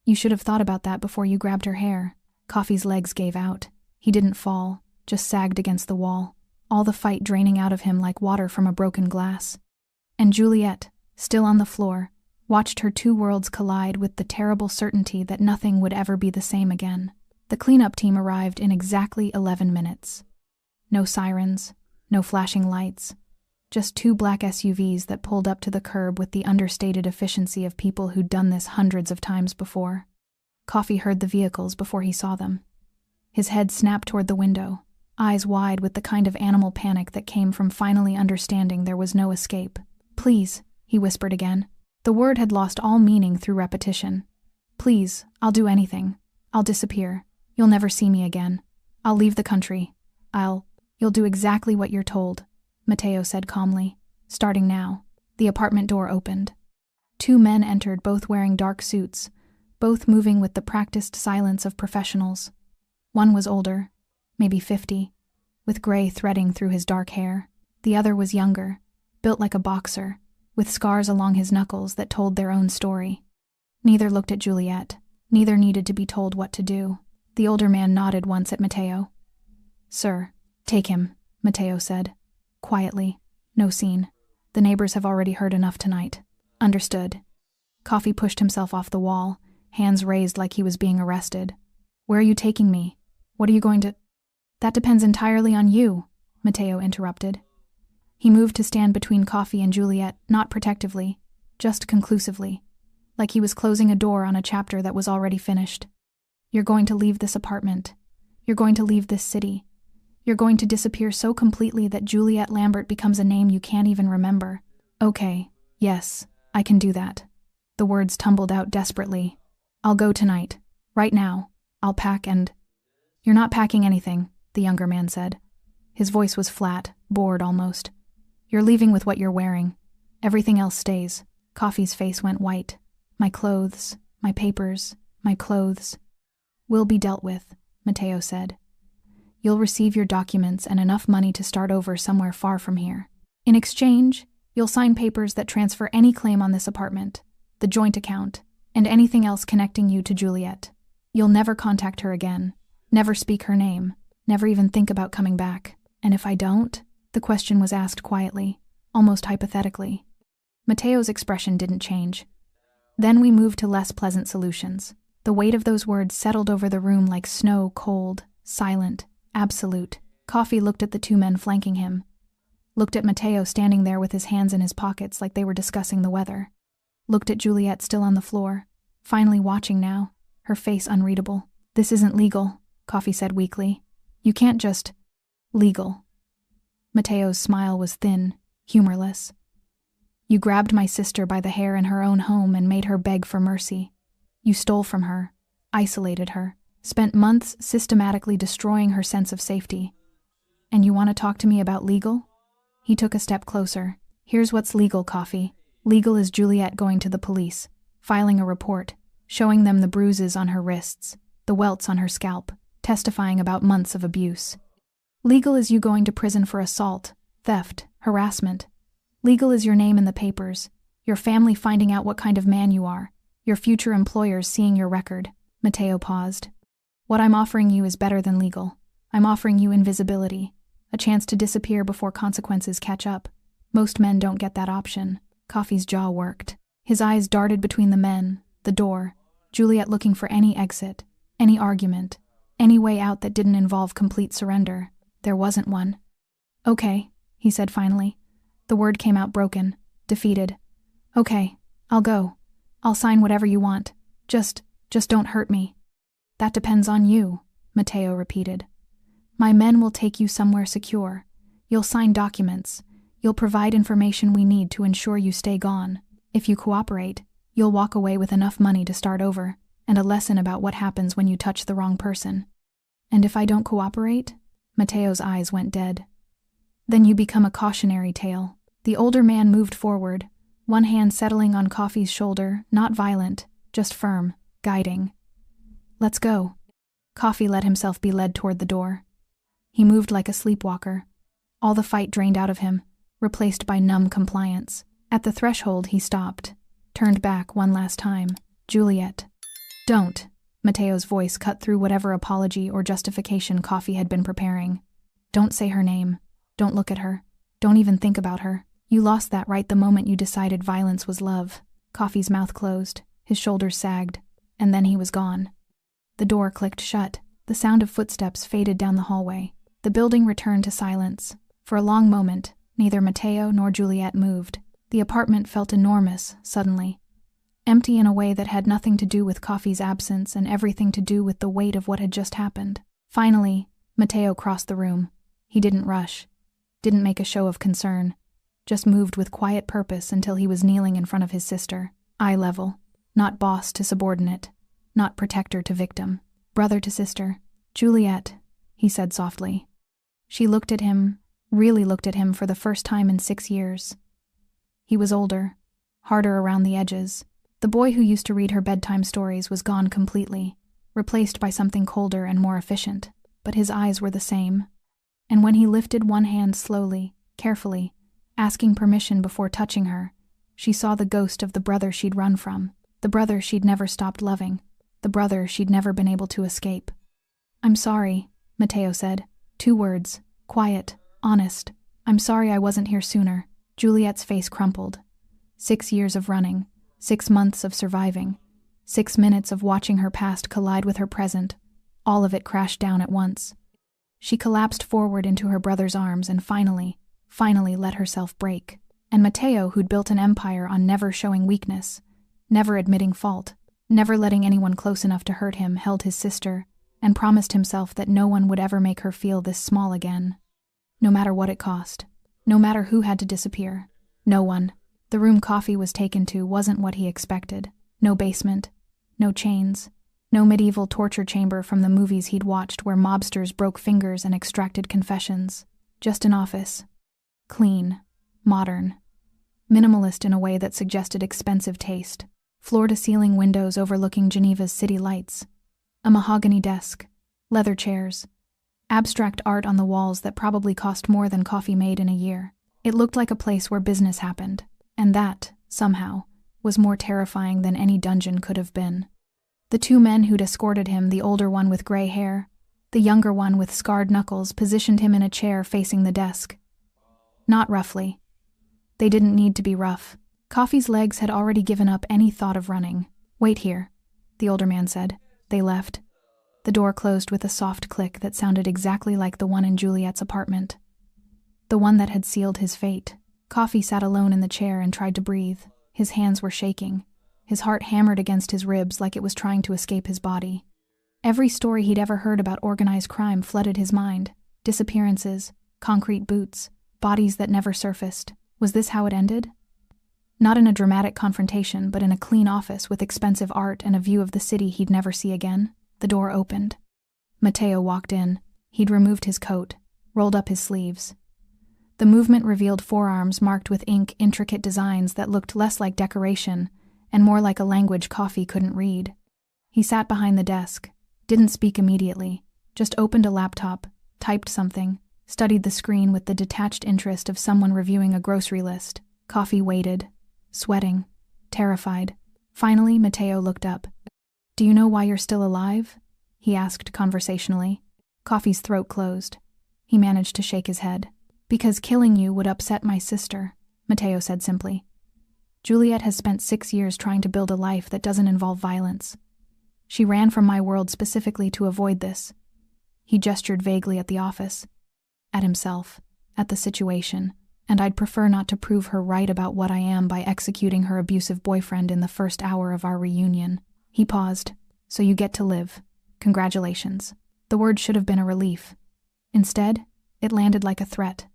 You should have thought about that before you grabbed her hair. Coffee's legs gave out. He didn't fall, just sagged against the wall, all the fight draining out of him like water from a broken glass. And Juliet, still on the floor, watched her 2 worlds collide with the terrible certainty that nothing would ever be the same again. The cleanup team arrived in exactly 11 minutes. No sirens, no flashing lights, just 2 black SUVs that pulled up to the curb with the understated efficiency of people who'd done this hundreds of times before. Coffee heard the vehicles before he saw them. His head snapped toward the window. eyes wide with the kind of animal panic that came from finally understanding there was no escape. "Please," he whispered again. The word had lost all meaning through repetition. "Please, I'll do anything. I'll disappear. You'll never see me again. I'll leave the country. You'll do exactly what you're told," Matteo said calmly. "Starting now." The apartment door opened. Two men entered, both wearing dark suits, both moving with the practiced silence of professionals. One was older, maybe 50, with gray threading through his dark hair. The other was younger, built like a boxer, with scars along his knuckles that told their own story. Neither looked at Juliet. Neither needed to be told what to do. The older man nodded once at Matteo. "Sir, take him," Matteo said. Quietly. "No scene. The neighbors have already heard enough tonight." "Understood." Coffee pushed himself off the wall, hands raised like he was being arrested. "Where are you taking me? What are you going to—" "That depends entirely on you," Matteo interrupted. He moved to stand between Coffee and Juliet, not protectively, just conclusively, like he was closing a door on a chapter that was already finished. "You're going to leave this apartment. You're going to leave this city. You're going to disappear so completely that Juliet Lambert becomes a name you can't even remember." "Okay, yes, I can do that." The words tumbled out desperately. "I'll go tonight. Right now. I'll pack and—" "You're not packing anything," the younger man said. His voice was flat, bored almost. "You're leaving with what you're wearing. Everything else stays." Coffee's face went white. "My clothes, my papers, my clothes." "Will be dealt with," Matteo said. "You'll receive your documents and enough money to start over somewhere far from here. In exchange, you'll sign papers that transfer any claim on this apartment, the joint account, and anything else connecting you to Juliet. You'll never contact her again, never speak her name, never even think about coming back. And if I don't?" The question was asked quietly, almost hypothetically. Matteo's expression didn't change. "Then we moved to less pleasant solutions." The weight of those words settled over the room like snow, cold, silent, absolute. Coffee looked at the two men flanking him. Looked at Matteo standing there with his hands in his pockets like they were discussing the weather. Looked at Juliet still on the floor, finally watching now, her face unreadable. "This isn't legal," Coffee said weakly. "You can't just—" "Legal." Matteo's smile was thin, humorless. "You grabbed my sister by the hair in her own home and made her beg for mercy. You stole from her, isolated her, spent months systematically destroying her sense of safety. And you want to talk to me about legal?" He took a step closer. "Here's what's legal, Coffee. Legal is Juliet going to the police, filing a report, showing them the bruises on her wrists, the welts on her scalp, testifying about months of abuse. Legal is you going to prison for assault, theft, harassment. Legal is your name in the papers, your family finding out what kind of man you are, your future employers seeing your record." Matteo paused. "What I'm offering you is better than legal. I'm offering you invisibility, a chance to disappear before consequences catch up. Most men don't get that option." Coffee's jaw worked. His eyes darted between the men, the door, Juliet looking for any exit, any argument, any way out that didn't involve complete surrender. There wasn't one. "Okay," he said finally. The word came out broken, defeated. "Okay, I'll go. I'll sign whatever you want. Just don't hurt me." "That depends on you," Matteo repeated. "My men will take you somewhere secure. You'll sign documents. You'll provide information we need to ensure you stay gone. If you cooperate, you'll walk away with enough money to start over, and a lesson about what happens when you touch the wrong person. And if I don't cooperate?" Matteo's eyes went dead. "Then you become a cautionary tale." The older man moved forward, one hand settling on Coffee's shoulder, not violent, just firm, guiding. "Let's go." Coffee let himself be led toward the door. He moved like a sleepwalker. All the fight drained out of him, replaced by numb compliance. At the threshold he stopped, turned back one last time. "Juliet." "Don't." Matteo's voice cut through whatever apology or justification Coffee had been preparing. "Don't say her name. Don't look at her. Don't even think about her. You lost that right the moment you decided violence was love." Coffee's mouth closed, his shoulders sagged, and then he was gone. The door clicked shut. The sound of footsteps faded down the hallway. The building returned to silence. For a long moment, neither Matteo nor Juliet moved. The apartment felt enormous, suddenly. Empty in a way that had nothing to do with Coffee's absence and everything to do with the weight of what had just happened. Finally, Matteo crossed the room. He didn't rush, didn't make a show of concern, just moved with quiet purpose until he was kneeling in front of his sister, eye level, not boss to subordinate, not protector to victim, brother to sister. "Juliet," he said softly. She looked at him, really looked at him for the first time in 6 years. He was older, harder around the edges. The boy who used to read her bedtime stories was gone completely, replaced by something colder and more efficient, but his eyes were the same. And when he lifted one hand slowly, carefully, asking permission before touching her, she saw the ghost of the brother she'd run from, the brother she'd never stopped loving, the brother she'd never been able to escape. "I'm sorry," Matteo said. 2 words, quiet, honest. "I'm sorry I wasn't here sooner." Juliet's face crumpled. 6 years of running, 6 months of surviving, 6 minutes of watching her past collide with her present, all of it crashed down at once. She collapsed forward into her brother's arms and finally let herself break. And Matteo, who'd built an empire on never showing weakness, never admitting fault, never letting anyone close enough to hurt him, held his sister and promised himself that no one would ever make her feel this small again. No matter what it cost, no matter who had to disappear, no one. The room Coffee was taken to wasn't what he expected. No basement, no chains, no medieval torture chamber from the movies he'd watched where mobsters broke fingers and extracted confessions. Just an office. Clean, modern, minimalist in a way that suggested expensive taste. Floor-to-ceiling windows overlooking Geneva's city lights. A mahogany desk, leather chairs, abstract art on the walls that probably cost more than Coffee made in a year. It looked like a place where business happened, and that, somehow, was more terrifying than any dungeon could have been. The 2 men who'd escorted him, the older one with gray hair, the younger one with scarred knuckles, positioned him in a chair facing the desk. Not roughly. They didn't need to be rough. Coffee's legs had already given up any thought of running. "Wait here," the older man said. They left. The door closed with a soft click that sounded exactly like the one in Juliet's apartment. The one that had sealed his fate. Coffee sat alone in the chair and tried to breathe. His hands were shaking. His heart hammered against his ribs like it was trying to escape his body. Every story he'd ever heard about organized crime flooded his mind. Disappearances, concrete boots, bodies that never surfaced. Was this how it ended? Not in a dramatic confrontation, but in a clean office with expensive art and a view of the city he'd never see again. The door opened. Matteo walked in. He'd removed his coat, rolled up his sleeves. The movement revealed forearms marked with ink, intricate designs that looked less like decoration and more like a language Coffee couldn't read. He sat behind the desk, didn't speak immediately, just opened a laptop, typed something, studied the screen with the detached interest of someone reviewing a grocery list. Coffee waited, sweating, terrified. Finally, Matteo looked up. "Do you know why you're still alive?" he asked conversationally. Coffee's throat closed. He managed to shake his head. "Because killing you would upset my sister," Matteo said simply. "Juliet has spent 6 years trying to build a life that doesn't involve violence. She ran from my world specifically to avoid this." He gestured vaguely at the office, at himself, at the situation, "and I'd prefer not to prove her right about what I am by executing her abusive boyfriend in the first hour of our reunion." He paused. "So you get to live. Congratulations." The word should have been a relief. Instead, it landed like a threat.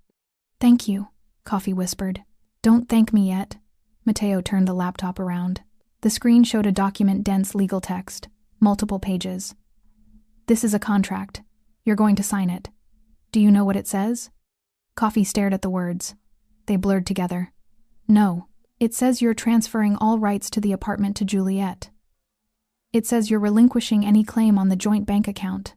"Thank you," Coffee whispered. "Don't thank me yet." Matteo turned the laptop around. The screen showed a document-dense legal text, multiple pages. "This is a contract. You're going to sign it. Do you know what it says?" Coffee stared at the words. They blurred together. "No. It says you're transferring all rights to the apartment to Juliet. It says you're relinquishing any claim on the joint bank account.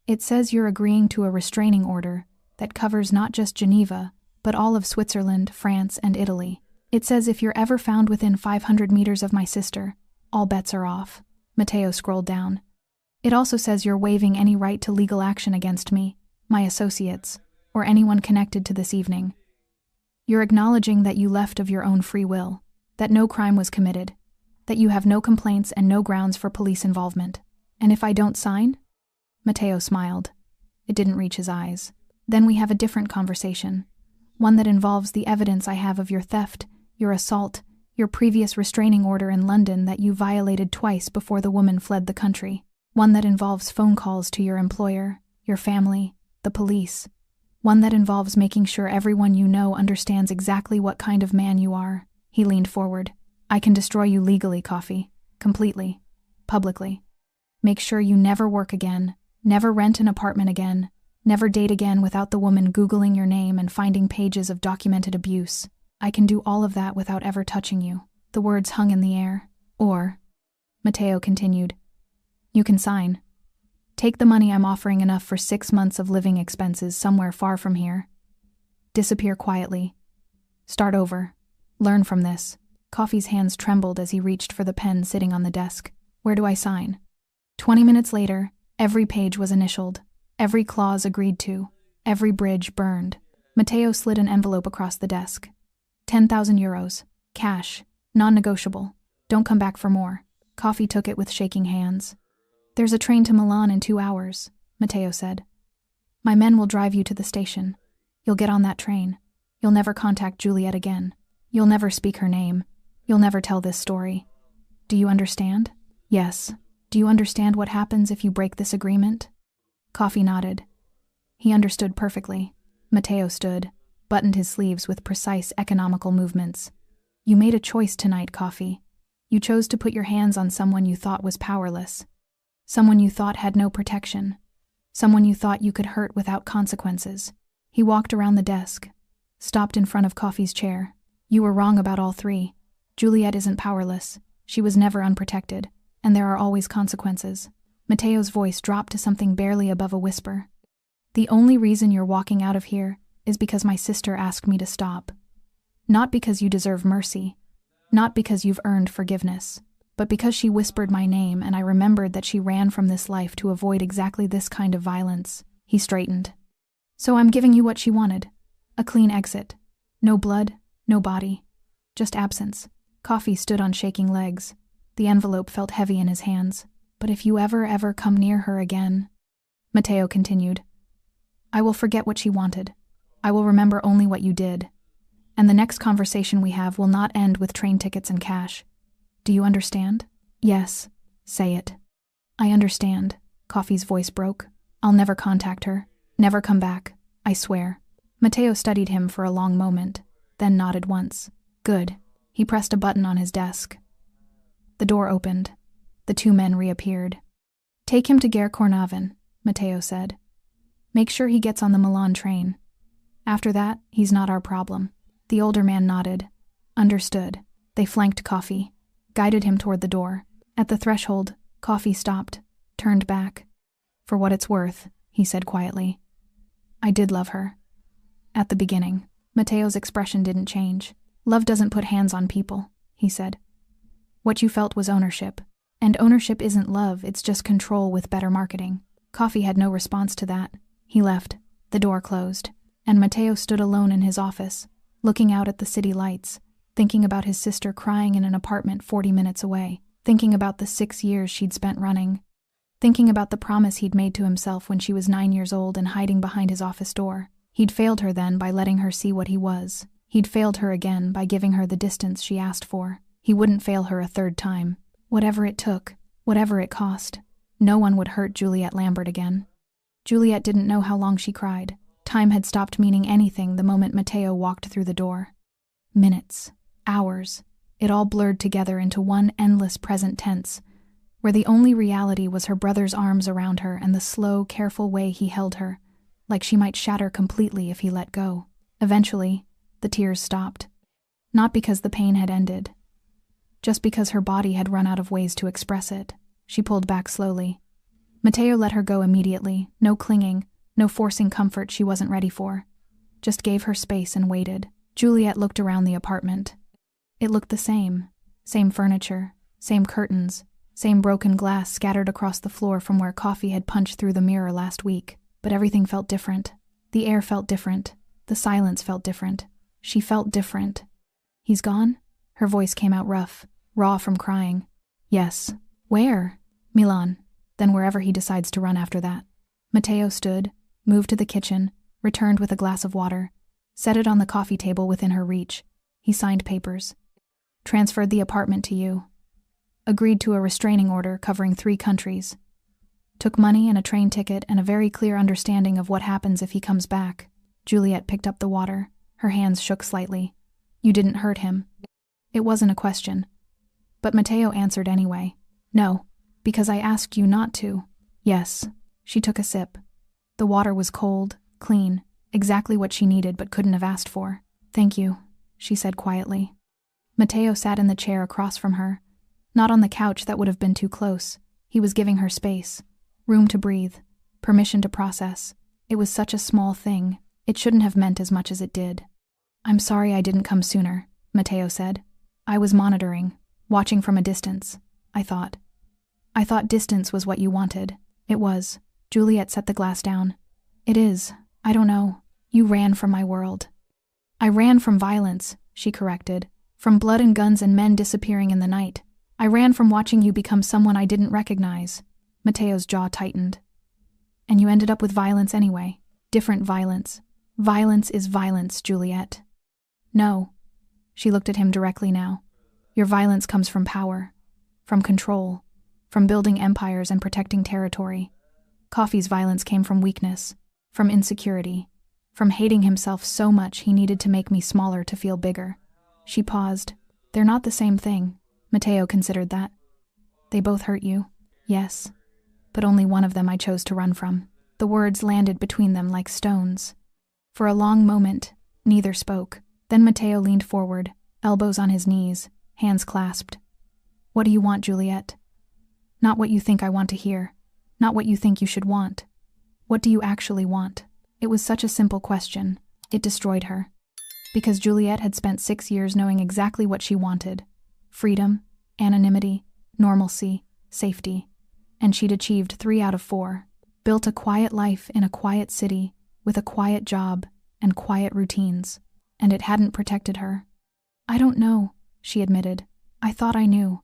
It says you're agreeing to a restraining order that covers not just Geneva, but all of Switzerland, France, and Italy. It says if you're ever found within 500 meters of my sister, all bets are off." Matteo scrolled down. "It also says you're waiving any right to legal action against me, my associates, or anyone connected to this evening. You're acknowledging that you left of your own free will, that no crime was committed, that you have no complaints and no grounds for police involvement. And if I don't sign?" Matteo smiled. It didn't reach his eyes. "Then we have a different conversation, one that involves the evidence I have of your theft, your assault, your previous restraining order in London that you violated twice before the woman fled the country. One that involves phone calls to your employer, your family, the police. One that involves making sure everyone you know understands exactly what kind of man you are. He leaned forward. I can destroy you legally, Coffee. Completely. Publicly. Make sure you never work again, never rent an apartment again, never date again without the woman Googling your name and finding pages of documented abuse. I can do all of that without ever touching you. The words hung in the air. Or, Matteo continued, you can sign. Take the money I'm offering enough for 6 months of living expenses somewhere far from here. Disappear quietly. Start over. Learn from this. Coffee's hands trembled as he reached for the pen sitting on the desk. Where do I sign? 20 minutes later, every page was initialed, every clause agreed to, every bridge burned. Matteo slid an envelope across the desk. 10,000 euros. Cash. Non-negotiable. Don't come back for more. Coffee took it with shaking hands. There's a train to Milan in 2 hours, Matteo said. My men will drive you to the station. You'll get on that train. You'll never contact Juliet again. You'll never speak her name. You'll never tell this story. Do you understand? Yes. Do you understand what happens if you break this agreement? Coffee nodded. He understood perfectly. Matteo stood, buttoned his sleeves with precise economical movements. You made a choice tonight, Coffee. You chose to put your hands on someone you thought was powerless. Someone you thought had no protection. Someone you thought you could hurt without consequences. He walked around the desk, stopped in front of Coffee's chair. You were wrong about all three. Juliet isn't powerless. She was never unprotected. And there are always consequences. Matteo's voice dropped to something barely above a whisper. The only reason you're walking out of here is because my sister asked me to stop. Not because you deserve mercy. Not because you've earned forgiveness. But because she whispered my name and I remembered that she ran from this life to avoid exactly this kind of violence. He straightened. So I'm giving you what she wanted. A clean exit. No blood, no body. Just absence. Coffee stood on shaking legs. The envelope felt heavy in his hands. But if you ever come near her again, Matteo continued, I will forget what she wanted. I will remember only what you did. And the next conversation we have will not end with train tickets and cash. Do you understand? Yes. Say it. I understand. Coffee's voice broke. I'll never contact her. Never come back. I swear. Matteo studied him for a long moment, then nodded once. Good. He pressed a button on his desk. The door opened. The two men reappeared. Take him to Gare Cornavin, Matteo said. Make sure he gets on the Milan train. After that, he's not our problem. The older man nodded. Understood. They flanked Coffee, guided him toward the door. At the threshold, Coffee stopped, turned back. For what it's worth, he said quietly. I did love her. At the beginning, Matteo's expression didn't change. Love doesn't put hands on people, he said. What you felt was ownership. And ownership isn't love, it's just control with better marketing. Coffee had no response to that. He left. The door closed. And Matteo stood alone in his office, looking out at the city lights, thinking about his sister crying in an apartment 40 minutes away, thinking about the 6 years she'd spent running, thinking about the promise he'd made to himself when she was 9 years old and hiding behind his office door. He'd failed her then by letting her see what he was. He'd failed her again by giving her the distance she asked for. He wouldn't fail her a third time. Whatever it took, whatever it cost. No one would hurt Juliet Lambert again. Juliet didn't know how long she cried. Time had stopped meaning anything the moment Matteo walked through the door. Minutes, hours, it all blurred together into one endless present tense, where the only reality was her brother's arms around her and the slow, careful way he held her, like she might shatter completely if he let go. Eventually, the tears stopped. Not because the pain had ended, just because her body had run out of ways to express it. She pulled back slowly. Matteo let her go immediately, no clinging, no forcing comfort she wasn't ready for. Just gave her space and waited. Juliet looked around the apartment. It looked the same. Same furniture, same curtains, same broken glass scattered across the floor from where Coffee had punched through the mirror last week. But everything felt different. The air felt different. The silence felt different. She felt different. He's gone? Her voice came out rough, raw from crying. Yes. Where? Milan. Then wherever he decides to run after that. Matteo stood, moved to the kitchen, returned with a glass of water, set it on the coffee table within her reach. He signed papers. Transferred the apartment to you. Agreed to a restraining order covering 3 countries. Took money and a train ticket and a very clear understanding of what happens if he comes back. Juliet picked up the water. Her hands shook slightly. You didn't hurt him. It wasn't a question. But Mateo answered anyway. No, because I asked you not to. Yes. She took a sip. The water was cold, clean, exactly what she needed but couldn't have asked for. Thank you, she said quietly. Mateo sat in the chair across from her. Not on the couch, that would have been too close. He was giving her space. Room to breathe. Permission to process. It was such a small thing. It shouldn't have meant as much as it did. I'm sorry I didn't come sooner, Mateo said. I was monitoring, watching from a distance. I thought distance was what you wanted. It was. Juliet set the glass down. It is. I don't know. You ran from my world. I ran from violence, she corrected. From blood and guns and men disappearing in the night. I ran from watching you become someone I didn't recognize. Mateo's jaw tightened. And you ended up with violence anyway. Different violence. Violence is violence, Juliet. No. She looked at him directly now. Your violence comes from power. From control. From building empires and protecting territory. Coffee's violence came from weakness. From insecurity. From hating himself so much he needed to make me smaller to feel bigger. She paused. They're not the same thing. Mateo considered that. They both hurt you. Yes. But only one of them I chose to run from. The words landed between them like stones. For a long moment, neither spoke. Then Mateo leaned forward, elbows on his knees, hands clasped. What do you want, Juliet? Not what you think I want to hear. Not what you think you should want. What do you actually want? It was such a simple question. It destroyed her. Because Juliet had spent 6 years knowing exactly what she wanted. Freedom, anonymity, normalcy, safety. And she'd achieved 3 out of 4. Built a quiet life in a quiet city, with a quiet job and quiet routines. And it hadn't protected her. I don't know, she admitted. I thought I knew.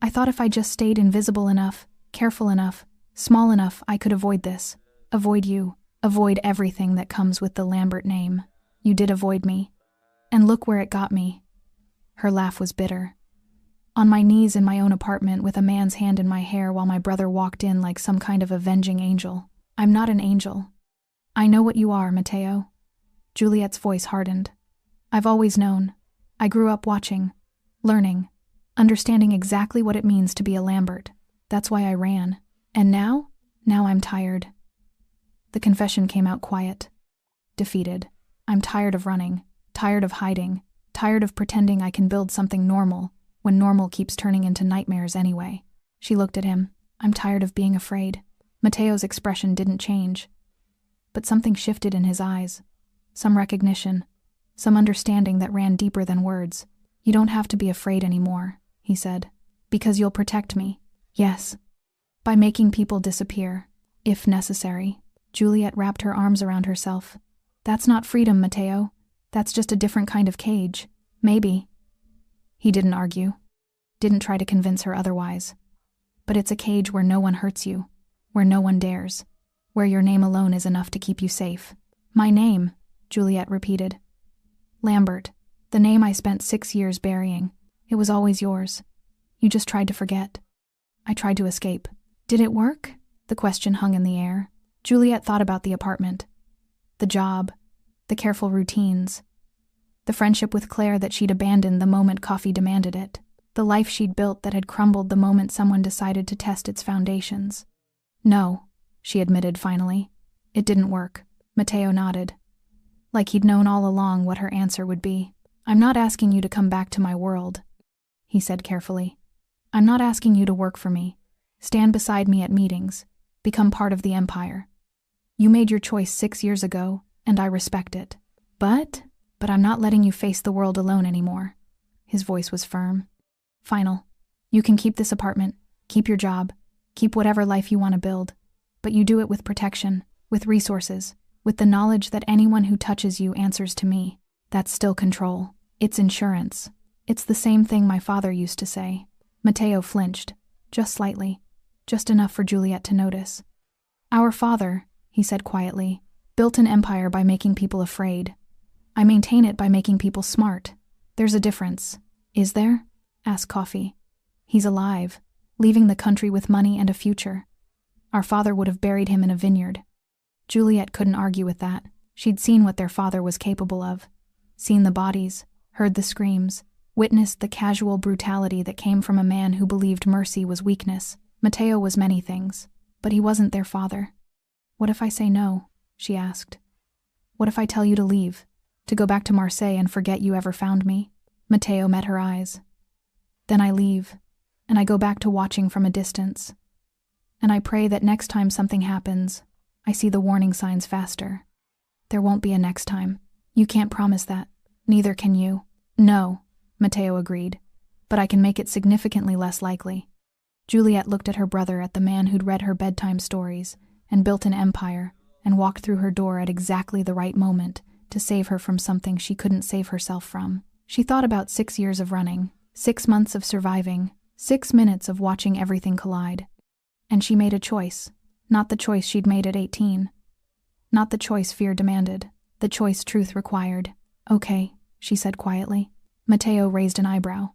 I thought if I just stayed invisible enough, careful enough, small enough, I could avoid this. Avoid you. Avoid everything that comes with the Lambert name. You did avoid me. And look where it got me. Her laugh was bitter. On my knees in my own apartment with a man's hand in my hair while my brother walked in like some kind of avenging angel. I'm not an angel. I know what you are, Mateo. Juliet's voice hardened. I've always known. I grew up watching, learning, understanding exactly what it means to be a Lambert. That's why I ran. And now? Now I'm tired. The confession came out quiet. Defeated. I'm tired of running, tired of hiding, tired of pretending I can build something normal, when normal keeps turning into nightmares anyway. She looked at him. I'm tired of being afraid. Mateo's expression didn't change. But something shifted in his eyes. Some recognition. Some understanding that ran deeper than words. You don't have to be afraid anymore, he said. Because you'll protect me. Yes. By making people disappear. If necessary. Juliet wrapped her arms around herself. That's not freedom, Mateo. That's just a different kind of cage. Maybe. He didn't argue. Didn't try to convince her otherwise. But it's a cage where no one hurts you. Where no one dares. Where your name alone is enough to keep you safe. My name, Juliet repeated. Lambert. The name I spent 6 years burying. It was always yours. You just tried to forget. I tried to escape. Did it work? The question hung in the air. Juliet thought about the apartment. The job. The careful routines. The friendship with Claire that she'd abandoned the moment coffee demanded it. The life she'd built that had crumbled the moment someone decided to test its foundations. No, she admitted finally. It didn't work. Mateo nodded. Like he'd known all along what her answer would be. I'm not asking you to come back to my world, he said carefully. I'm not asking you to work for me. Stand beside me at meetings. Become part of the empire. You made your choice 6 years ago, and I respect it. But I'm not letting you face the world alone anymore. His voice was firm. Final. You can keep this apartment, keep your job, keep whatever life you want to build, but you do it with protection, with resources, with the knowledge that anyone who touches you answers to me. That's still control. It's insurance. It's the same thing my father used to say. Mateo flinched, just slightly, just enough for Juliet to notice. Our father, he said quietly, built an empire by making people afraid. I maintain it by making people smart. There's a difference. Is there? Asked Coffee. He's alive, leaving the country with money and a future. Our father would have buried him in a vineyard. Juliet couldn't argue with that. She'd seen what their father was capable of. Seen the bodies, heard the screams, witnessed the casual brutality that came from a man who believed mercy was weakness. Mateo was many things, but he wasn't their father. "What if I say no?" she asked. "What if I tell you to leave, to go back to Marseille and forget you ever found me?" Mateo met her eyes. "Then I leave, and I go back to watching from a distance. And I pray that next time something happens, I see the warning signs faster. There won't be a next time. You can't promise that. Neither can you." "No," Mateo agreed, "but I can make it significantly less likely." Juliet looked at her brother, at the man who'd read her bedtime stories and built an empire and walked through her door at exactly the right moment to save her from something she couldn't save herself from. She thought about 6 years of running, 6 months of surviving, 6 minutes of watching everything collide. And she made a choice, not the choice she'd made at 18. Not the choice fear demanded, the choice truth required. "Okay," she said quietly. Mateo raised an eyebrow.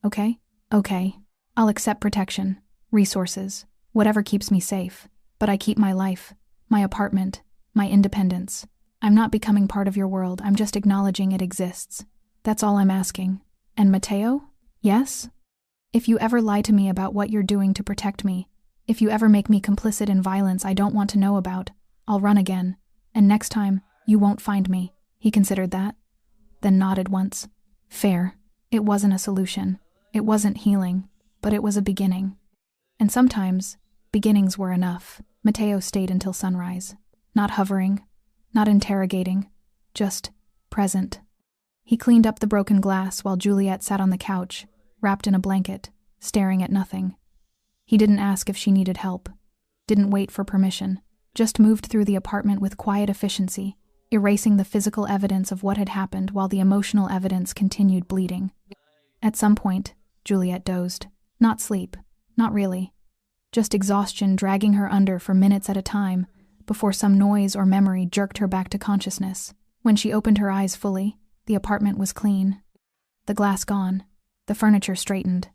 "Okay? Okay. I'll accept protection, resources, whatever keeps me safe. But I keep my life, my apartment, my independence. I'm not becoming part of your world, I'm just acknowledging it exists. That's all I'm asking." "And Mateo?" "Yes? If you ever lie to me about what you're doing to protect me, if you ever make me complicit in violence I don't want to know about, I'll run again. And next time, you won't find me." He considered that, then nodded once. Fair. It wasn't a solution. It wasn't healing, but it was a beginning. And sometimes, beginnings were enough. Mateo stayed until sunrise. Not hovering, not interrogating, just present. He cleaned up the broken glass while Juliet sat on the couch, wrapped in a blanket, staring at nothing. He didn't ask if she needed help, didn't wait for permission, just moved through the apartment with quiet efficiency, erasing the physical evidence of what had happened while the emotional evidence continued bleeding. At some point, Juliet dozed. Not sleep, not really. Just exhaustion dragging her under for minutes at a time before some noise or memory jerked her back to consciousness. When she opened her eyes fully, the apartment was clean. The glass gone, the furniture straightened,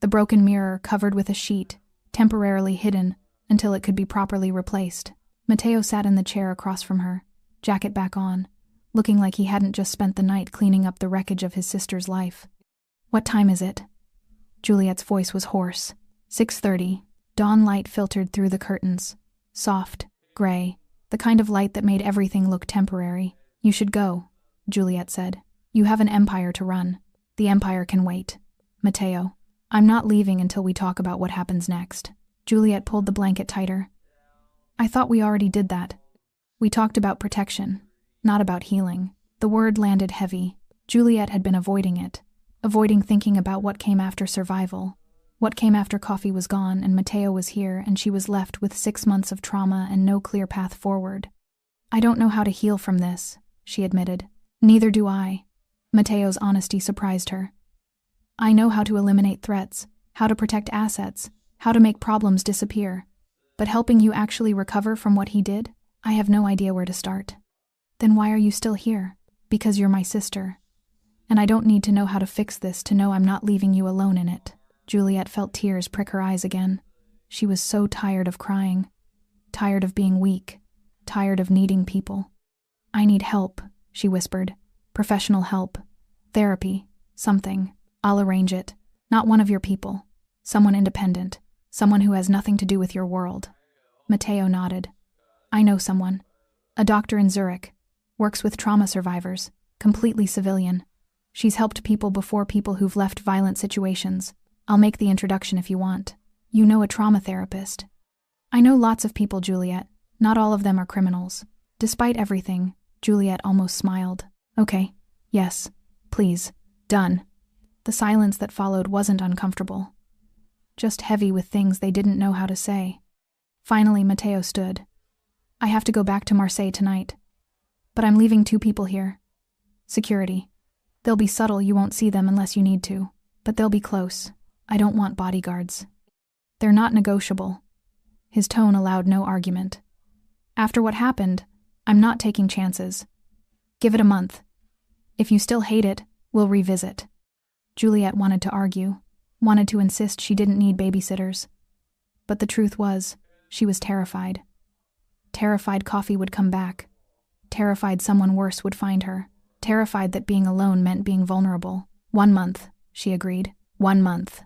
the broken mirror covered with a sheet, temporarily hidden until it could be properly replaced. Mateo sat in the chair across from her, jacket back on, looking like he hadn't just spent the night cleaning up the wreckage of his sister's life. "What time is it?" Juliet's voice was hoarse. 6:30. Dawn light filtered through the curtains. Soft, gray, the kind of light that made everything look temporary. "You should go," Juliet said. "You have an empire to run. The empire can wait." "Mateo, I'm not leaving until we talk about what happens next." Juliet pulled the blanket tighter. "I thought we already did that. We talked about protection, not about healing." The word landed heavy. Juliet had been avoiding it, avoiding thinking about what came after survival, what came after Coffee was gone and Mateo was here and she was left with 6 months of trauma and no clear path forward. "I don't know how to heal from this," she admitted. "Neither do I." Mateo's honesty surprised her. "I know how to eliminate threats, how to protect assets, how to make problems disappear. But helping you actually recover from what he did? I have no idea where to start." "Then why are you still here?" "Because you're my sister. And I don't need to know how to fix this to know I'm not leaving you alone in it." Juliet felt tears prick her eyes again. She was so tired of crying, tired of being weak, tired of needing people. "I need help," she whispered. "Professional help. Therapy. Something. I'll arrange it. Not one of your people. Someone independent. Someone who has nothing to do with your world." Mateo nodded. "I know someone. A doctor in Zurich. Works with trauma survivors. Completely civilian. She's helped people before, people who've left violent situations. I'll make the introduction if you want. You know a trauma therapist." "I know lots of people, Juliet. Not all of them are criminals." Despite everything, Juliet almost smiled. "Okay. Yes. Please. Done." The silence that followed wasn't uncomfortable, just heavy with things they didn't know how to say. Finally, Mateo stood. "I have to go back to Marseille tonight. But I'm leaving 2 people here. Security. They'll be subtle, you won't see them unless you need to. But they'll be close. I don't want bodyguards. They're not negotiable." His tone allowed no argument. "After what happened, I'm not taking chances. Give it a month. If you still hate it, we'll revisit." Juliet wanted to argue, wanted to insist she didn't need babysitters. But the truth was, She was terrified. Terrified Coffee would come back. Terrified someone worse would find her. Terrified that being alone meant being vulnerable. 1 month, she agreed. 1 month.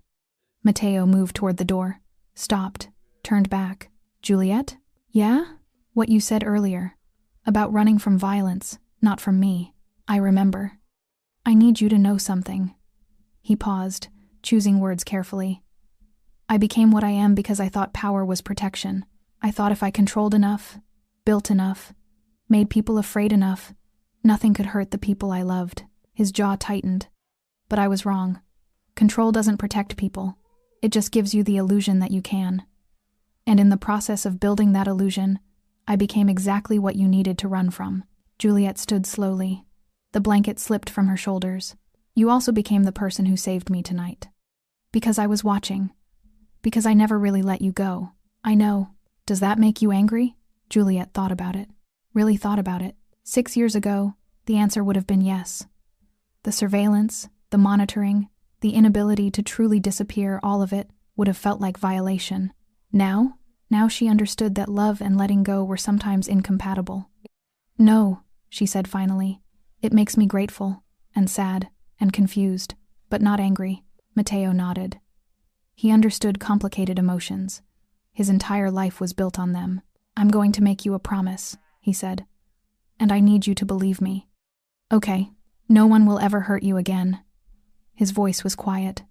Mateo moved toward the door. Stopped. Turned back. Juliet? Yeah? What you said earlier. About running from violence, not from me. I remember. I need you to know something. He paused, choosing words carefully. I became what I am because I thought power was protection. I thought if I controlled enough, built enough, made people afraid enough, nothing could hurt the people I loved. His jaw tightened. But I was wrong. Control doesn't protect people. It just gives you the illusion that you can. And in the process of building that illusion, I became exactly what you needed to run from. Juliet stood slowly. The blanket slipped from her shoulders. You also became the person who saved me tonight. Because I was watching. Because I never really let you go. I know. Does that make you angry? Juliet thought about it. Really thought about it. 6 years ago, the answer would have been yes. The surveillance, the monitoring, the inability to truly disappear, all of it would have felt like violation. Now she understood that love and letting go were sometimes incompatible. No, she said finally. It makes me grateful, and sad, and confused, but not angry. Mateo nodded. He understood complicated emotions. His entire life was built on them. I'm going to make you a promise, he said. And I need you to believe me. Okay, no one will ever hurt you again. His voice was quiet.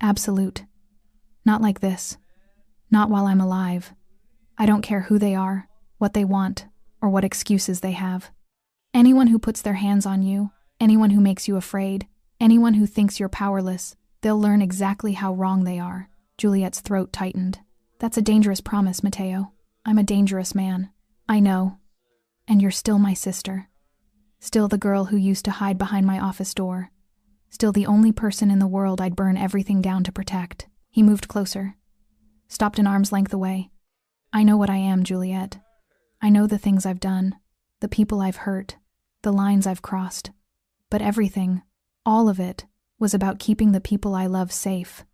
Absolute. Not like this. Not while I'm alive. I don't care who they are, what they want, or what excuses they have. Anyone who puts their hands on you, anyone who makes you afraid, anyone who thinks you're powerless, they'll learn exactly how wrong they are. Juliet's throat tightened. That's a dangerous promise, Mateo. I'm a dangerous man. I know. And you're still my sister. Still the girl who used to hide behind my office door. Still the only person in the world I'd burn everything down to protect. He moved closer. Stopped an arm's length away. I know what I am, Juliet. I know the things I've done, the people I've hurt, the lines I've crossed. But everything, all of it, was about keeping the people I love safe.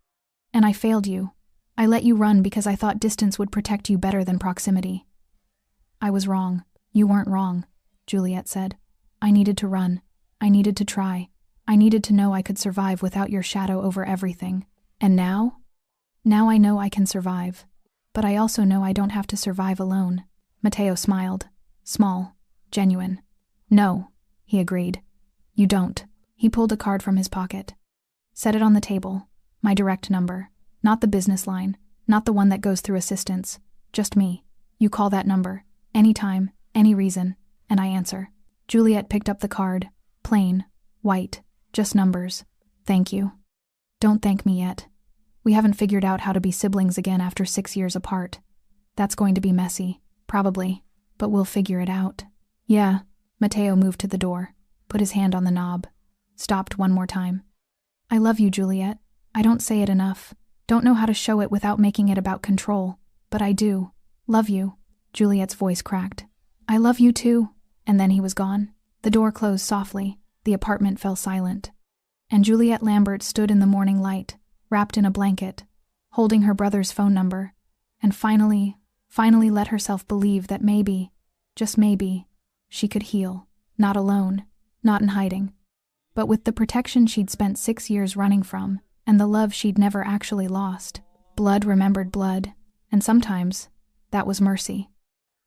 And I failed you. I let you run because I thought distance would protect you better than proximity. I was wrong. You weren't wrong, Juliet said. I needed to run. I needed to try. I needed to know I could survive without your shadow over everything. And now? Now I know I can survive. But I also know I don't have to survive alone. Mateo smiled. Small. Genuine. No, he agreed. You don't. He pulled a card from his pocket. Set it on the table. My direct number. Not the business line. Not the one that goes through assistants. Just me. You call that number. Anytime, any reason, and I answer. Juliet picked up the card. Plain. White. Just numbers. Thank you. Don't thank me yet. We haven't figured out how to be siblings again after 6 years apart. That's going to be messy. Probably. But we'll figure it out. Yeah. Mateo moved to the door. Put his hand on the knob. Stopped one more time. I love you, Juliet. I don't say it enough. Don't know how to show it without making it about control. But I do. Love you. Juliet's voice cracked. I love you too. And then he was gone. The door closed softly. The apartment fell silent. And Juliet Lambert stood in the morning light, wrapped in a blanket, holding her brother's phone number, and finally let herself believe that maybe, just maybe, she could heal. Not alone, not in hiding, but with the protection she'd spent 6 years running from, and the love she'd never actually lost. Blood remembered blood, and sometimes, that was mercy.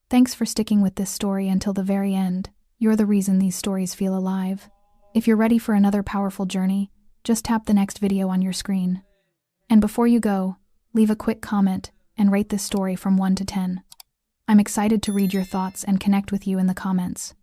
Thanks for sticking with this story until the very end. You're the reason these stories feel alive. If you're ready for another powerful journey, just tap the next video on your screen. And before you go, leave a quick comment and rate this story from 1 to 10. I'm excited to read your thoughts and connect with you in the comments.